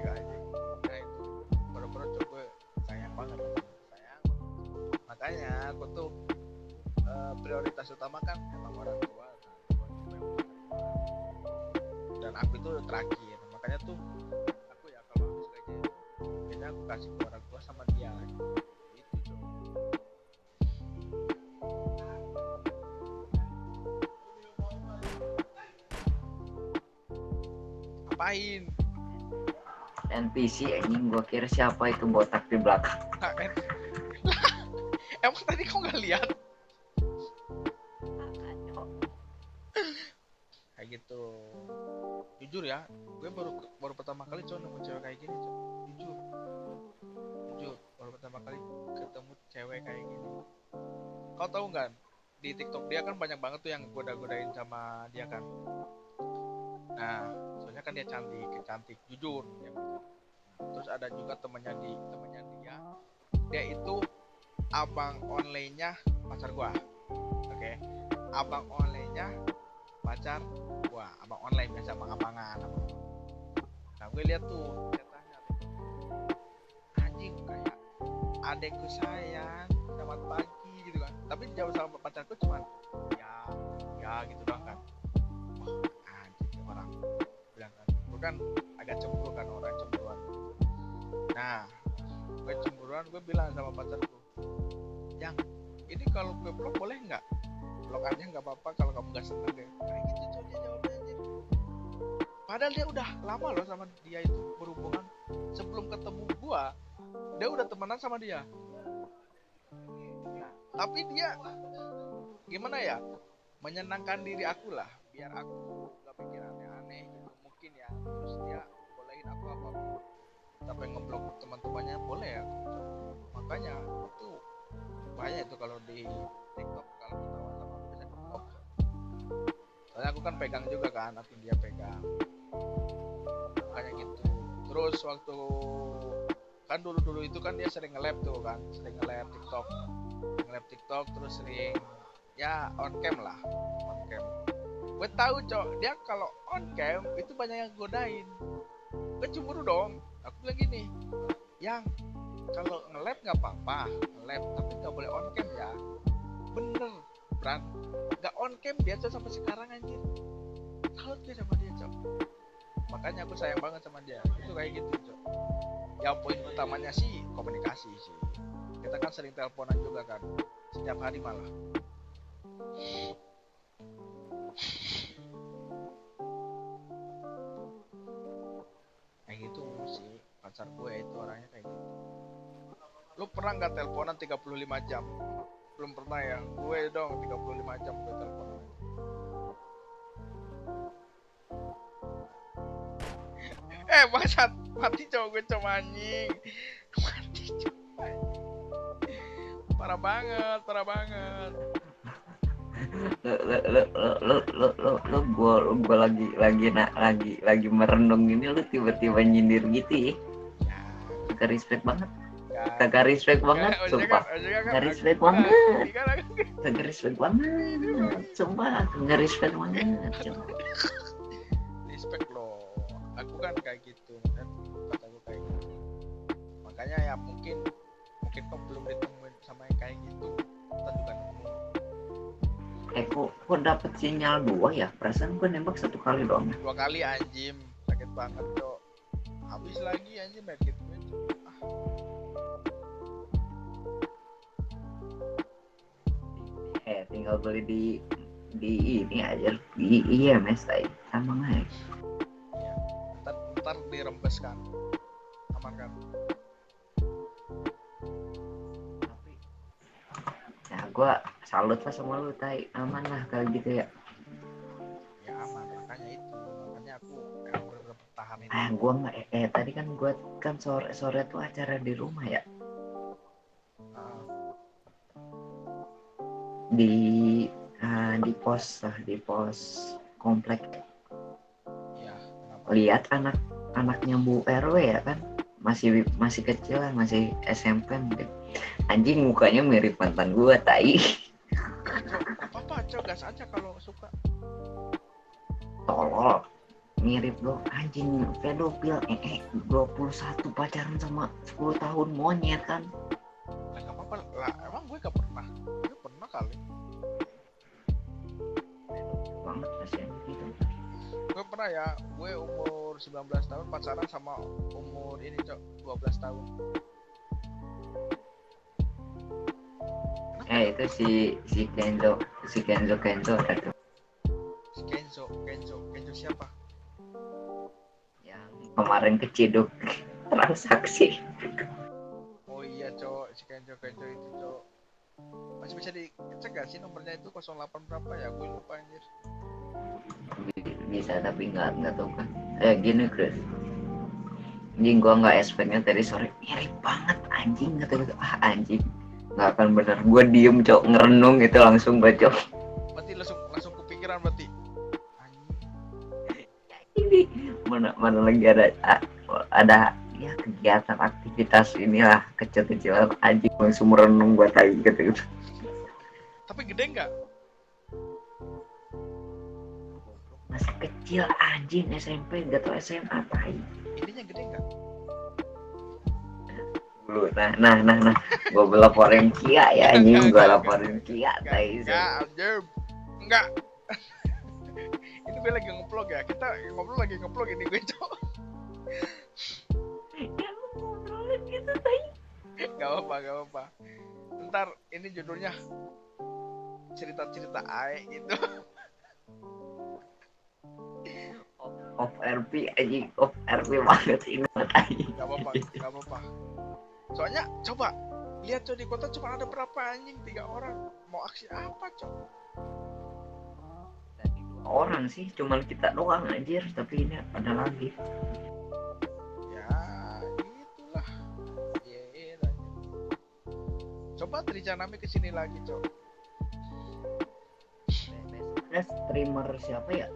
S1: Nah itu bener-bener cok, gue sayang banget, sayang. Makanya aku tuh prioritas utama kan emang orang tua kan. Dan aku itu terakhir, makanya tuh aku ya kalau habis gaji itu biasanya aku kasih ke orang tua sama dia itu cok. Apain?
S2: NPC anjing, gua kira siapa itu botak di belakang.
S1: Nah, emang tadi kau nggak lihat kayak gitu? Jujur ya, gue baru pertama kali cowok nemu cewek kayak gini cowok. Jujur baru pertama kali ketemu cewek kayak gini. Kau tahu nggak, di TikTok dia kan banyak banget tuh yang goda-godain sama dia kan. Nah soalnya kan dia cantik jujur ya. Terus ada juga temannya dia itu abang online-nya pacar gua. Oke. Abang online-nya pacar gua, abang online biasa abang-abangan. Nah gue lihat tuh katanya, anjing kayak adekku sayang, selamat pagi gitu kan. Tapi dijawab sama pacarku cuman ya gitu doang kan. Wah anjing orang bilang kan, gue kan agak cemburu kan, orang cemburuan. Nah gue cemburuan, gue bilang sama pacarku, yang ini kalau gue blok boleh nggak? Blok aja nggak apa-apa kalau kamu nggak seneng deh. Kayak gitu coy dia jawabnya anjir. Padahal dia udah lama loh sama dia itu berhubungan. Sebelum ketemu gua, dia udah temenan sama dia. Nah, tapi dia gimana ya? Menyenangkan diri aku lah, biar aku nggak pikir aneh-aneh gitu mungkin ya. Terus dia bolehin aku apapun. Sampai ngeblok teman-temannya boleh ya. Makanya itu bahaya itu kalau di TikTok, kalau ketahuan sama aku bisa di-blok. Soalnya aku kan pegang juga kan, akun dia pegang. Makanya gitu. Terus waktu kan dulu itu kan dia sering nge-lab tuh kan, sering nge-lab TikTok terus sering ya on cam lah, on cam. Gue tahu cok, dia kalau on cam itu banyak yang godain. Gue cemburu dong. Aku bilang gini, yang kalau nge-lab nggak apa-apa, nge-lab tapi nggak boleh on cam ya. Bener, Bran. Nggak on cam dia tuh sampai sekarang anjir. Salut gue sama dia cok. Makanya aku sayang banget sama dia. Itu kayak gitu cok. Ya poin utamanya sih komunikasi sih. Kita kan sering teleponan juga kan, setiap hari malah. Kayak gitu sih pacar gue itu orangnya kayak gitu. Lu pernah nggak teleponan 35 jam? Belum pernah ya. Gue dong 35 jam gue teleponan. Bangsat, mati cowok gue cowok anjing. Mati cowok anjing. Parah banget.
S2: Lo gua lagi merenung ini, lu tiba-tiba nyindir gitu ya. Kagak respect banget. Kagak respect banget, sumpah. Kagak respect banget. Kagak respect banget. Sumpah, kagak respect banget.
S1: Respect loh. Aku kan kayak gitu kan, kataku kayak gitu. Makanya ya mungkin kok belum ditemuin sama yang kayak gitu. Kita juga nemu.
S2: Kok dapet sinyal 2 ya? Perasaan gue nembak 1 kali doang.
S1: 2 kali anjim, sakit banget cok. Habis lagi anjim medkit gue cok.
S2: Tinggal beli di ini aja, di IMS aja sama aja.
S1: Ya, ntar dirembes kan, aman kan?
S2: Tapi ya gue salut lah sama lu, tai, aman lah kalau gitu ya.
S1: Ya aman, makanya aku emang bener-bener pertahanin.
S2: Gue nggak tadi kan gue kan sore tuh acara di rumah ya. di di pos komplek.
S1: Iya, kenapa?
S2: Lihat anaknya Bu RW ya kan, masih kecil lah, masih SMP mungkin. Anjing mukanya mirip mantan gua, tai.
S1: Cok, gak apa-apa, Cok, gas aja kalau suka.
S2: Tolol, mirip lo anjing, pedofil. 21 pacaran sama 10 tahun monyet kan.
S1: Nah, gak apa-apa lah, emang gue gak pernah. Gue pernah kali.
S2: Banget kasihan gitu.
S1: Gue pernah ya, gue umur 19 tahun pacaran sama umur ini, Cok, 12 tahun.
S2: Itu si Kenzo itu.
S1: Si Kenzo siapa?
S2: Yang kemarin keciduk transaksi.
S1: Oh iya, Cok, si Kenzo itu, Cok. Masih bisa dicek gak sih nomornya itu 08 berapa ya? Gue lupa anjir.
S2: Bisa tapi nggak tahu kan. Gini Chris, anjing gua nggak expectnya tadi sore mirip banget anjing, kata gitu. Anjing nggak akan bener, gua diem cok, ngerenung itu langsung baca.
S1: Berarti langsung kepikiran berarti.
S2: Ini mana lagi ada ya kegiatan aktivitas inilah kecil-kecilan, anjing langsung merenung gua tadi gitu.
S1: Tapi gede nggak?
S2: Masih kecil anjing, SMP gak tau SMA tai.
S1: Ininya gede nggak?
S2: Dulu nah gua laporin Kia ya anjing, gua laporin Kia tai.
S1: Enggak. Ini gue lagi nge-vlog ya. Kita ngobrol lagi nge-vlog ini gue, Cok.
S2: Ya lu ngobrolin gitu tai.
S1: Gak apa-apa. Ntar ini judulnya cerita-cerita Ae gitu.
S2: Of RP anjing, of RP banget ingat anjing.
S1: Gak apa-apa. Soalnya coba lihat, Cok, di kota cuma ada berapa anjing? 3 orang. Mau aksi apa, Cok?
S2: Orang sih cuman kita doang anjir, tapi ini ada lagi.
S1: Ya itulah. Iya. Coba Trijanami kesini lagi, Cok.
S2: Ada streamer siapa ya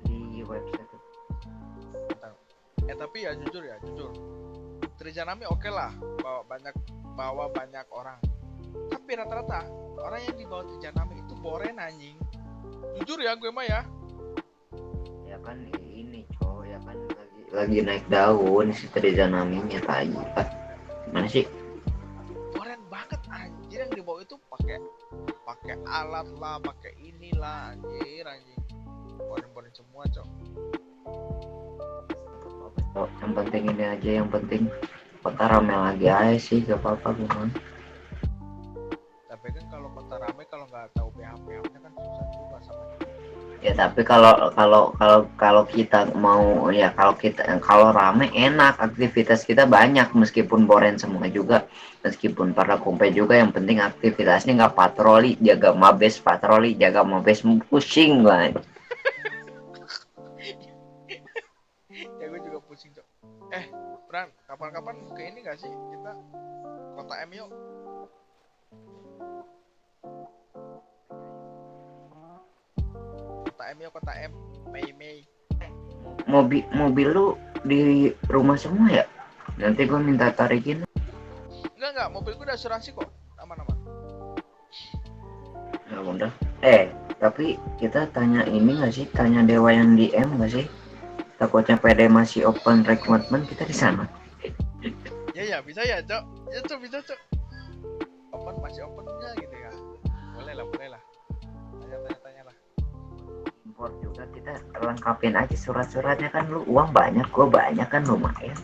S2: di website itu?
S1: Tapi ya jujur Trijanami oke lah, bawa banyak orang. Tapi rata-rata orang yang dibawa Trijanami itu boren anjing. Jujur ya gue mah ya.
S2: Ya kan ini cowok ya kan lagi naik daun si Trijanaminya tadi. Gimana sih?
S1: Boren banget anjir, yang dibawa itu pakai alat lah, pakai inilah anjing. Boren semua, Cok.
S2: Yang penting ini aja, yang penting kota rame lagi aja sih, gak apa-apa gimana.
S1: Tapi kan kalau kota rame, kalau nggak tahu PH-nya kan susah juga sama.
S2: Ya tapi kalau kita mau ya, kalau rame enak, aktivitas kita banyak meskipun boren semua juga, meskipun para kompe juga, yang penting aktivitasnya nggak patroli, jaga mabes pusing banget.
S1: Ya gue juga pusing, Cok. Bran, kapan-kapan ke ini gak sih kita kota M yuk? Kota M, Mei.
S2: Mobil lu di rumah semua ya? Nanti gue minta tarikin.
S1: Enggak, mobil gue udah asuransi kok, aman.
S2: Ya udah. Tapi kita tanya ini nggak sih? Tanya Dewa yang DM nggak sih? Takutnya PD masih open recruitment, kita di sana.
S1: Ya bisa ya, Cok. Ya, Cok, bisa, Cok. Masih opennya gitu ya. Boleh lah. Tanya lah.
S2: Import juga kita lengkapin aja surat-suratnya, kan lu uang banyak, gue banyak kan, lumayan.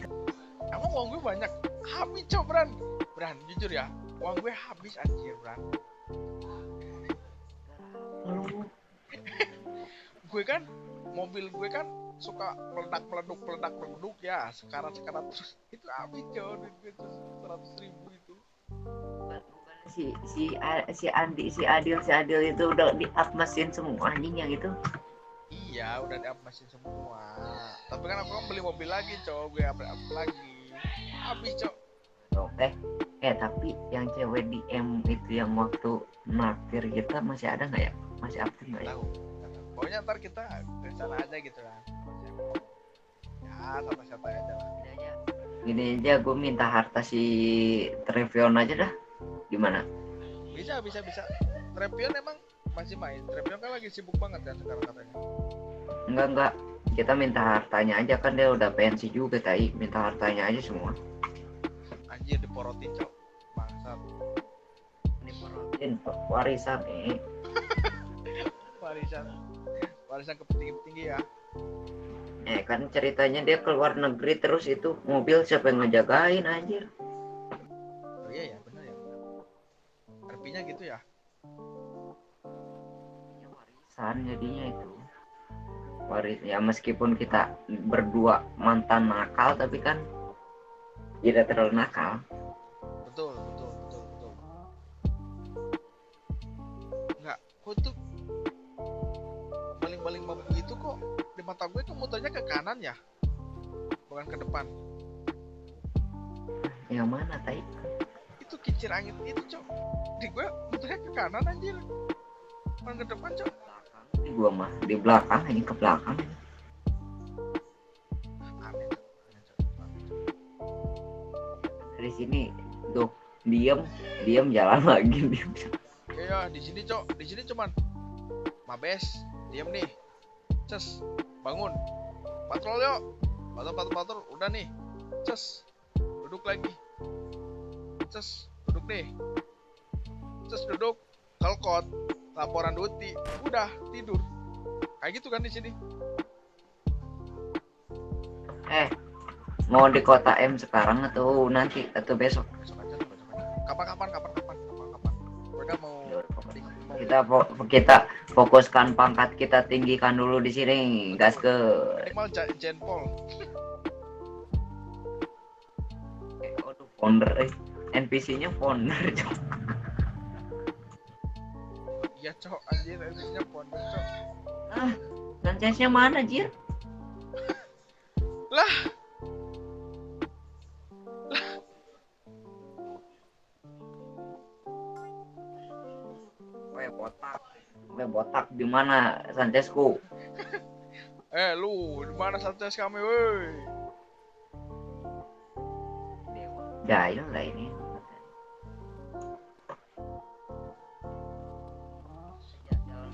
S1: Emang uang gue banyak? Habis, Cok, Bran, jujur ya. Uang gue habis anjir, Bran. Gue kan, mobil gue kan suka meledak ya, sekarat terus. Itu habis, Cok, duit gue tuh 100.000 itu.
S2: Si Adil itu udah di-up mesin semua anjing yang itu.
S1: Iya, udah di-up mesin semua. Tapi kan aku kan beli mobil lagi, Cok. Gue up lagi. Habis, Cok.
S2: Tapi yang cewek di M itu yang waktu naktir kita masih ada nggak ya? Masih aktif nggak ya?
S1: Tahu. Pokoknya ntar kita ke sana aja gitu kan. Ya, santai-santai aja lah.
S2: Gini aja, gue minta harta si Trevion aja dah. Gimana?
S1: Bisa. Trepion emang masih main. Trepion kan lagi sibuk banget kan sekarang katanya.
S2: Enggak. Kita minta hartanya aja, kan dia udah pensi juga, tai. Minta hartanya aja semua.
S1: Anjir diporotin, cok. Bangsat.
S2: Diporotin warisan nih.
S1: Warisan ke petinggi-petinggi ya.
S2: Kan ceritanya dia keluar negeri terus, itu mobil siapa yang ngejagain anjir?
S1: Oh iya ya, benar ya. Artinya gitu ya.
S2: Warisan jadinya itu. Ya meskipun kita berdua mantan nakal, tapi kan tidak terlalu nakal.
S1: Betul. Enggak, kok tuh baling-baling bambu itu kok di mata gue tuh muternya ke kanan ya, bukan ke depan.
S2: Yang mana, tai?
S1: Itu kincir angin itu, cok. Di gue muternya ke kanan anjir, bukan ke depan, cok.
S2: Di gua mah di belakang, ini ke belakang.
S1: Aneh, cok.
S2: Dari sini tuh diem jalan lagi.
S1: Iya, di sini, cok. Di sini cuman Mabes, diam nih. Ces, bangun. Patrol yuk. Patrol, udah nih. Ces, duduk lagi. Ces, duduk nih. Ces, duduk. Kelkot, laporan duty, udah tidur. Kayak gitu kan di sini.
S2: Mau di kota M sekarang atau nanti atau besok?
S1: Besok aja. Kapan. Mereka mau
S2: Kita fokuskan pangkat kita, tinggikan dulu di sini. Gas ke
S1: minimal Jenpol.
S2: founder, NPC-nya founder.
S1: Iya, cok, anjir, NPC-nya pondok, cok.
S2: Sanchez-nya mana, Jir?
S1: Lah.
S2: Botak di mana Sanchezku?
S1: Lu di mana Sanchez kami, woi?
S2: Jahil lah ini.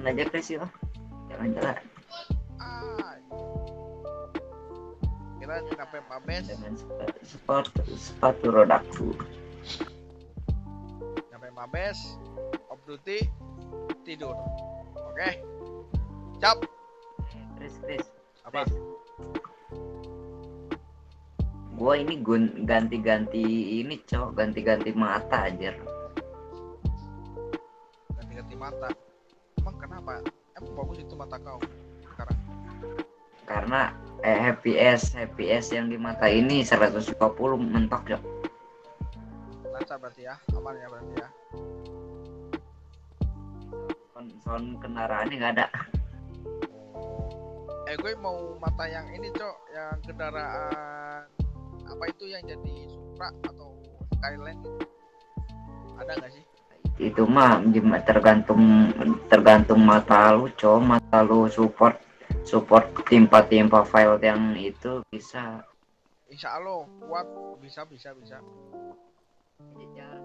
S2: Jalan aja Chris ya. Jalan-jalan.
S1: Kita nyampe Mabes.
S2: Dengan sepatu rodaku.
S1: Nyampe Mabes, off duty, tidur. Oke. Cap.
S2: Chris.
S1: Apa?
S2: Gua ini ganti-ganti ini, cok, ganti-ganti mata aja.
S1: Ganti-ganti mata. Emang kenapa? Emang bagus itu mata kau sekarang?
S2: Karena HPS yang di mata ini 150 mentok, cok.
S1: Lancar berarti ya, aman ya berarti ya.
S2: Sound kendaraannya nggak ada.
S1: Gue mau mata yang ini, cok, yang kendaraan apa itu yang jadi Supra atau Skyline gitu. Ada nggak sih?
S2: Itu mah tergantung mata lu, cok. Mata lu support timpa file yang itu bisa.
S1: Insya Allah kuat, bisa.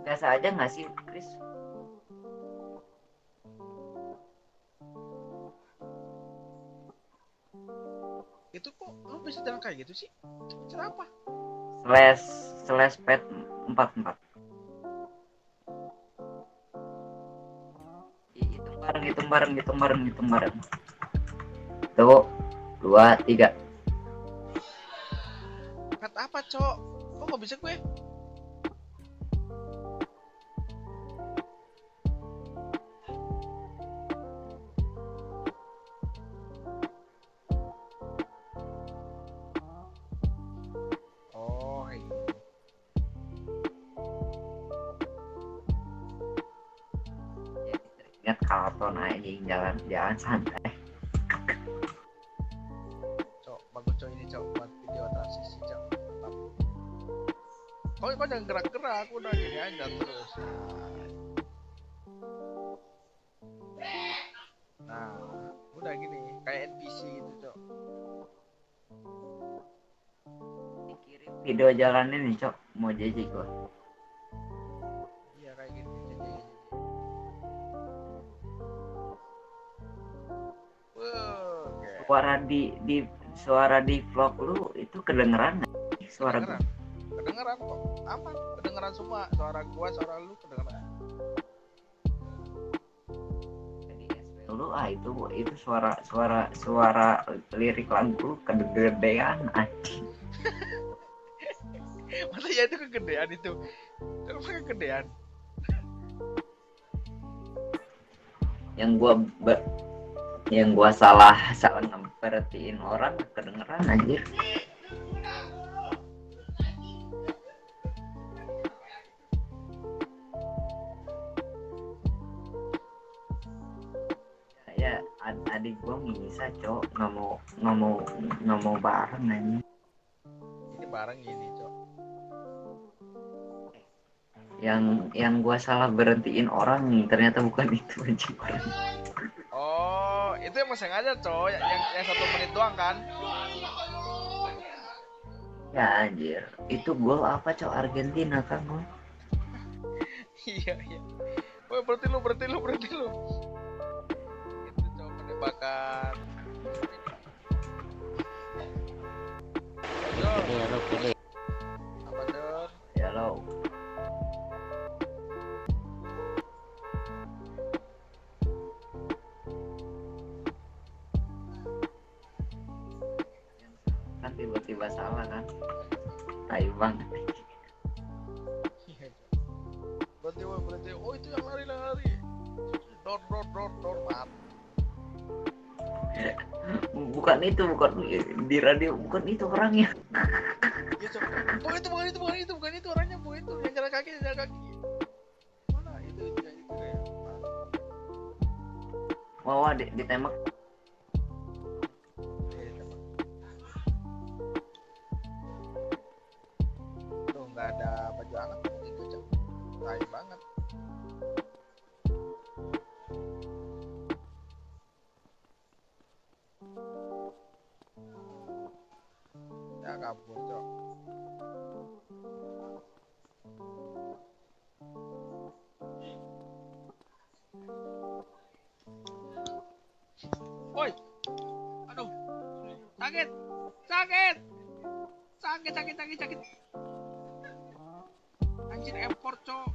S2: Biasa aja nggak sih, Chris?
S1: Itu kok lu bisa jalan kayak gitu sih? Kenapa?
S2: Slash pet 44. Hitung bareng. Tuh, 2, 3.
S1: Kata apa, cok? Kok nggak bisa gue? Oh, iya.
S2: Ingat Carlton aja, jalan santai.
S1: Cok, bagus, cok, ini, cok, buat video transisi, cok. Mantap. kau jangan gerak-gerak, udah gini aja terus. Nah, udah gini, kayak NPC gitu, Cok.
S2: Kirim video jalannya nih cok, mau JJ gua.
S1: Iya kayak gini, jadi. Oke.
S2: Suara di vlog lu itu kedengeran nggak? Suara gua.
S1: Kedengeran kok, aman, kedengeran semua, suara gua, suara lu kedengeran.
S2: Lu itu suara lirik lagu lu kegedean anjing.
S1: Masa ya itu kegedean itu? Kenapa kegedean?
S2: Yang gua salah ngeperhatiin orang kedengeran anjir. Ya adik gua bisa cok, nggak mau bareng anjing.
S1: Ini bareng ini, Cok.
S2: Yang gua salah berhentiin orang ternyata bukan itu anjing.
S1: Oh, itu emang sengaja, Cok. Yang 1 menit doang kan?
S2: Ya anjir, itu gol apa cok, Argentina kan gol.
S1: Iya. Woi, berhenti lu. Itu, Cok, penembakan. Cok. Apa, Cok?
S2: Ya lo. Kan tiba-tiba salah kan. Tai banget.
S1: Iya, Cok. Berhenti. Oh, itu yang lari. Dor, mat.
S2: Bukan di radio, bukan itu orangnya.
S1: Iya, Cok. Bukan itu orangnya, bukan itu. Yang jalan kaki. Mana? Itu ya.
S2: Wah, ditembak.
S1: Tuh, nggak ada baju hangat itu, Cok. Tai banget. Ya kabur, Cok. Woi. Aduh. Sakit. Anjir, import, Cok.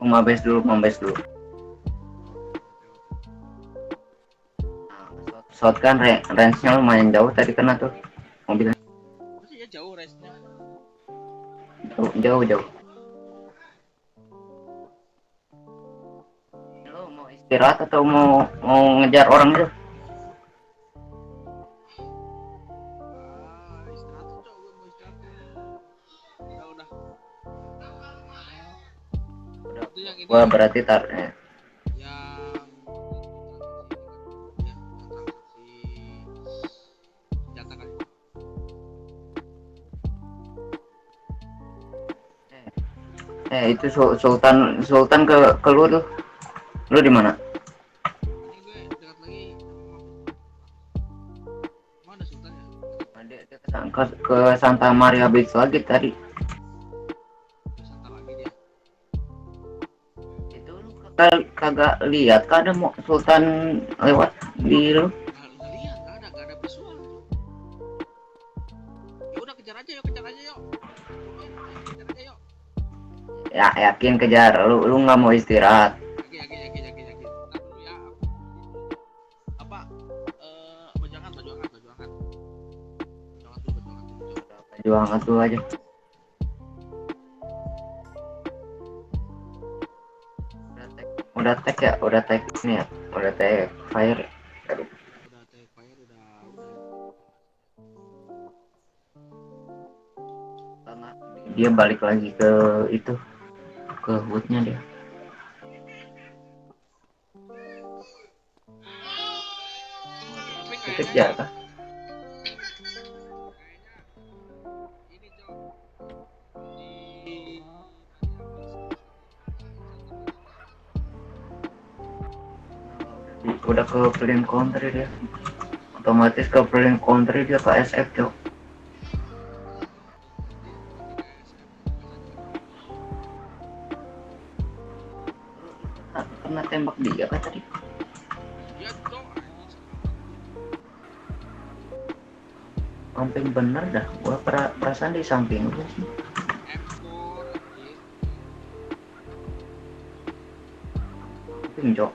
S2: Mabes dulu. Shot kan range-nya lumayan jauh tadi kena tuh mobilnya.
S1: Masih ya jauh race-nya.
S2: Jauh. Lo mau istirahat atau mau ngejar orang itu?
S1: Istirahat tuh cok, gue mau istirahat. Udah.
S2: Udah,
S1: Itu yang ini
S2: gua
S1: ya,
S2: berarti
S1: yang transaksi senjata kan.
S2: Itu Sultan Sultan ke lu tuh. Lu di mana?
S1: Ini gue dekat lagi sama mana Sultan ya?
S2: Dia ke Santa Maria Beach lagi tadi.
S1: Udah santai lagi dia.
S2: Itu lu kagak lihat kan ada mau Sultan lewat di lu?
S1: Nggak lihat, nggak ada visual. Ya udah kejar aja yuk. Kejar aja yuk.
S2: Ya yakin kejar lu nggak mau istirahat.
S1: Yakin. Ntar dulu ya. Apa? Baju hangat. Baju hangat dulu.
S2: Baju hangat dulu aja. Udah tag ini ya, udah tag fire.
S1: Udah take fire udah.
S2: Dia balik lagi ke itu, ke hoodnya dia.
S1: Tapi
S2: Dikejar kah?
S1: ini cok di
S2: Udah ke print country dia, otomatis ke print country dia ke SF cok. Pernah tembak dia kan tadi?
S1: ya cok
S2: Samping bener dah, gua perasaan di samping gua sih.
S1: M4 anjir.
S2: Samping cok,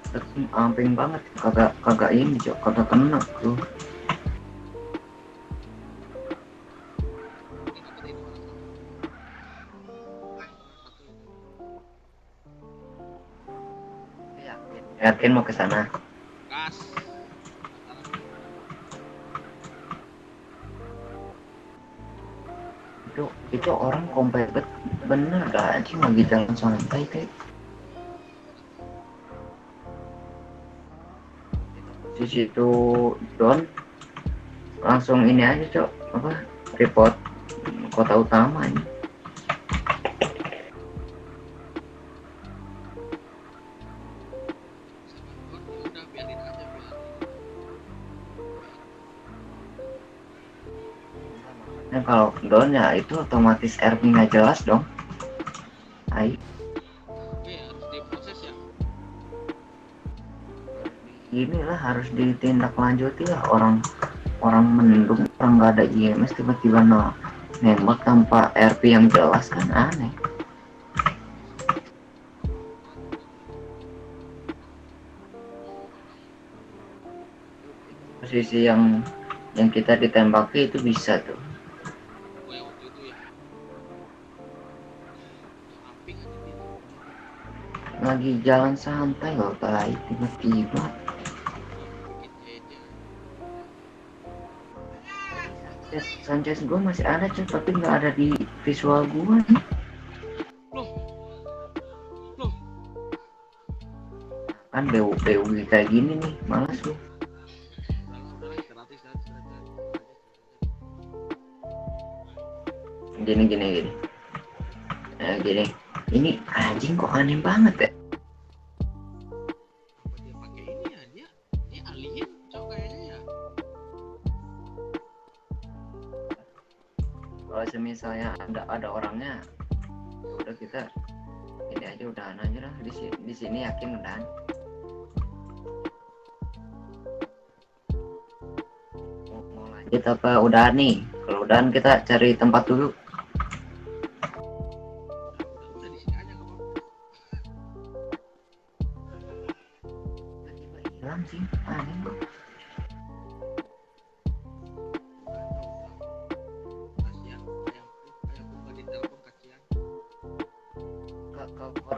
S2: samping banget, kagak ini cok, kagak kena tuh. Yakin mau ke sana?
S1: Gas.
S2: Itu orang komplek bener dah anjing, lagi jalan santai kayak di situ Don langsung ini aja cok, apa, report kota utama ini.
S1: Udah biarin aja
S2: Nah kalau Don ya itu otomatis RP nggak jelas dong. Ai
S1: harus diproses ya.
S2: inilah harus ditindaklanjuti lah, orang mendung, orang nggak ada IMS tiba-tiba nembak tanpa RP yang jelas kan aneh. Posisi yang kita ditembaki itu bisa tuh
S1: Oh ya waktu itu ya. Amping aja dia.
S2: lagi jalan santai loh tai, tiba-tiba Sanchez gue masih ada cuy, tapi nggak ada di visual gue nih.
S1: Loh.
S2: Kan BU kayak gini nih, malas gue.
S1: Udah gratis.
S2: Gini. Gini. Ini anjing kok aneh banget ya.
S1: Apa dia pakai ini ya? Dia alien cok kayaknya ya.
S2: Kalau misalnya ada orangnya, ya udah kita ini aja, udahan aja lah di sini yakin udahan. Mau lanjut apa udahan nih? Kalau udahan kita cari tempat dulu.
S1: Udah di sini aja enggak apa-apa.
S2: Tiba-tiba hilang sih, aneh kok.
S1: Kasihan ayamku enggak ditelepon kasihan.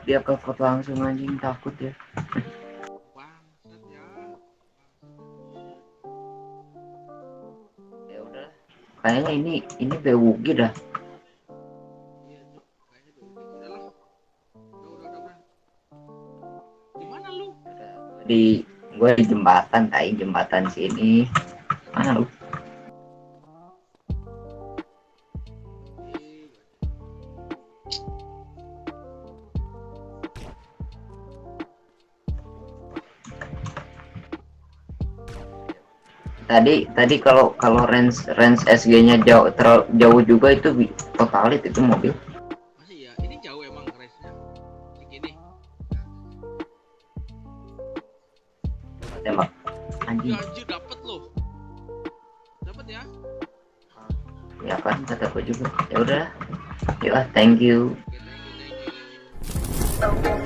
S2: Dia ke langsung anjing, takut ya. Kayaknya ini BUG dah.
S1: Iya, Cok. Kayaknya tuh. Udah lah. Udah. Di mana lu?
S2: Gue di jembatan sini. Mana lu? Tadi kalau range SG-nya jauh juga itu totalit itu mobil.
S1: Masih ya, ini jauh emang race-nya. Segini.
S2: Tembak.
S1: Ya,
S2: Anjing.
S1: anjir dapet loh. Dapet ya?
S2: Ya kan kata gue juga. Ya udah. Yuk, thank you.
S1: Oke, thank you.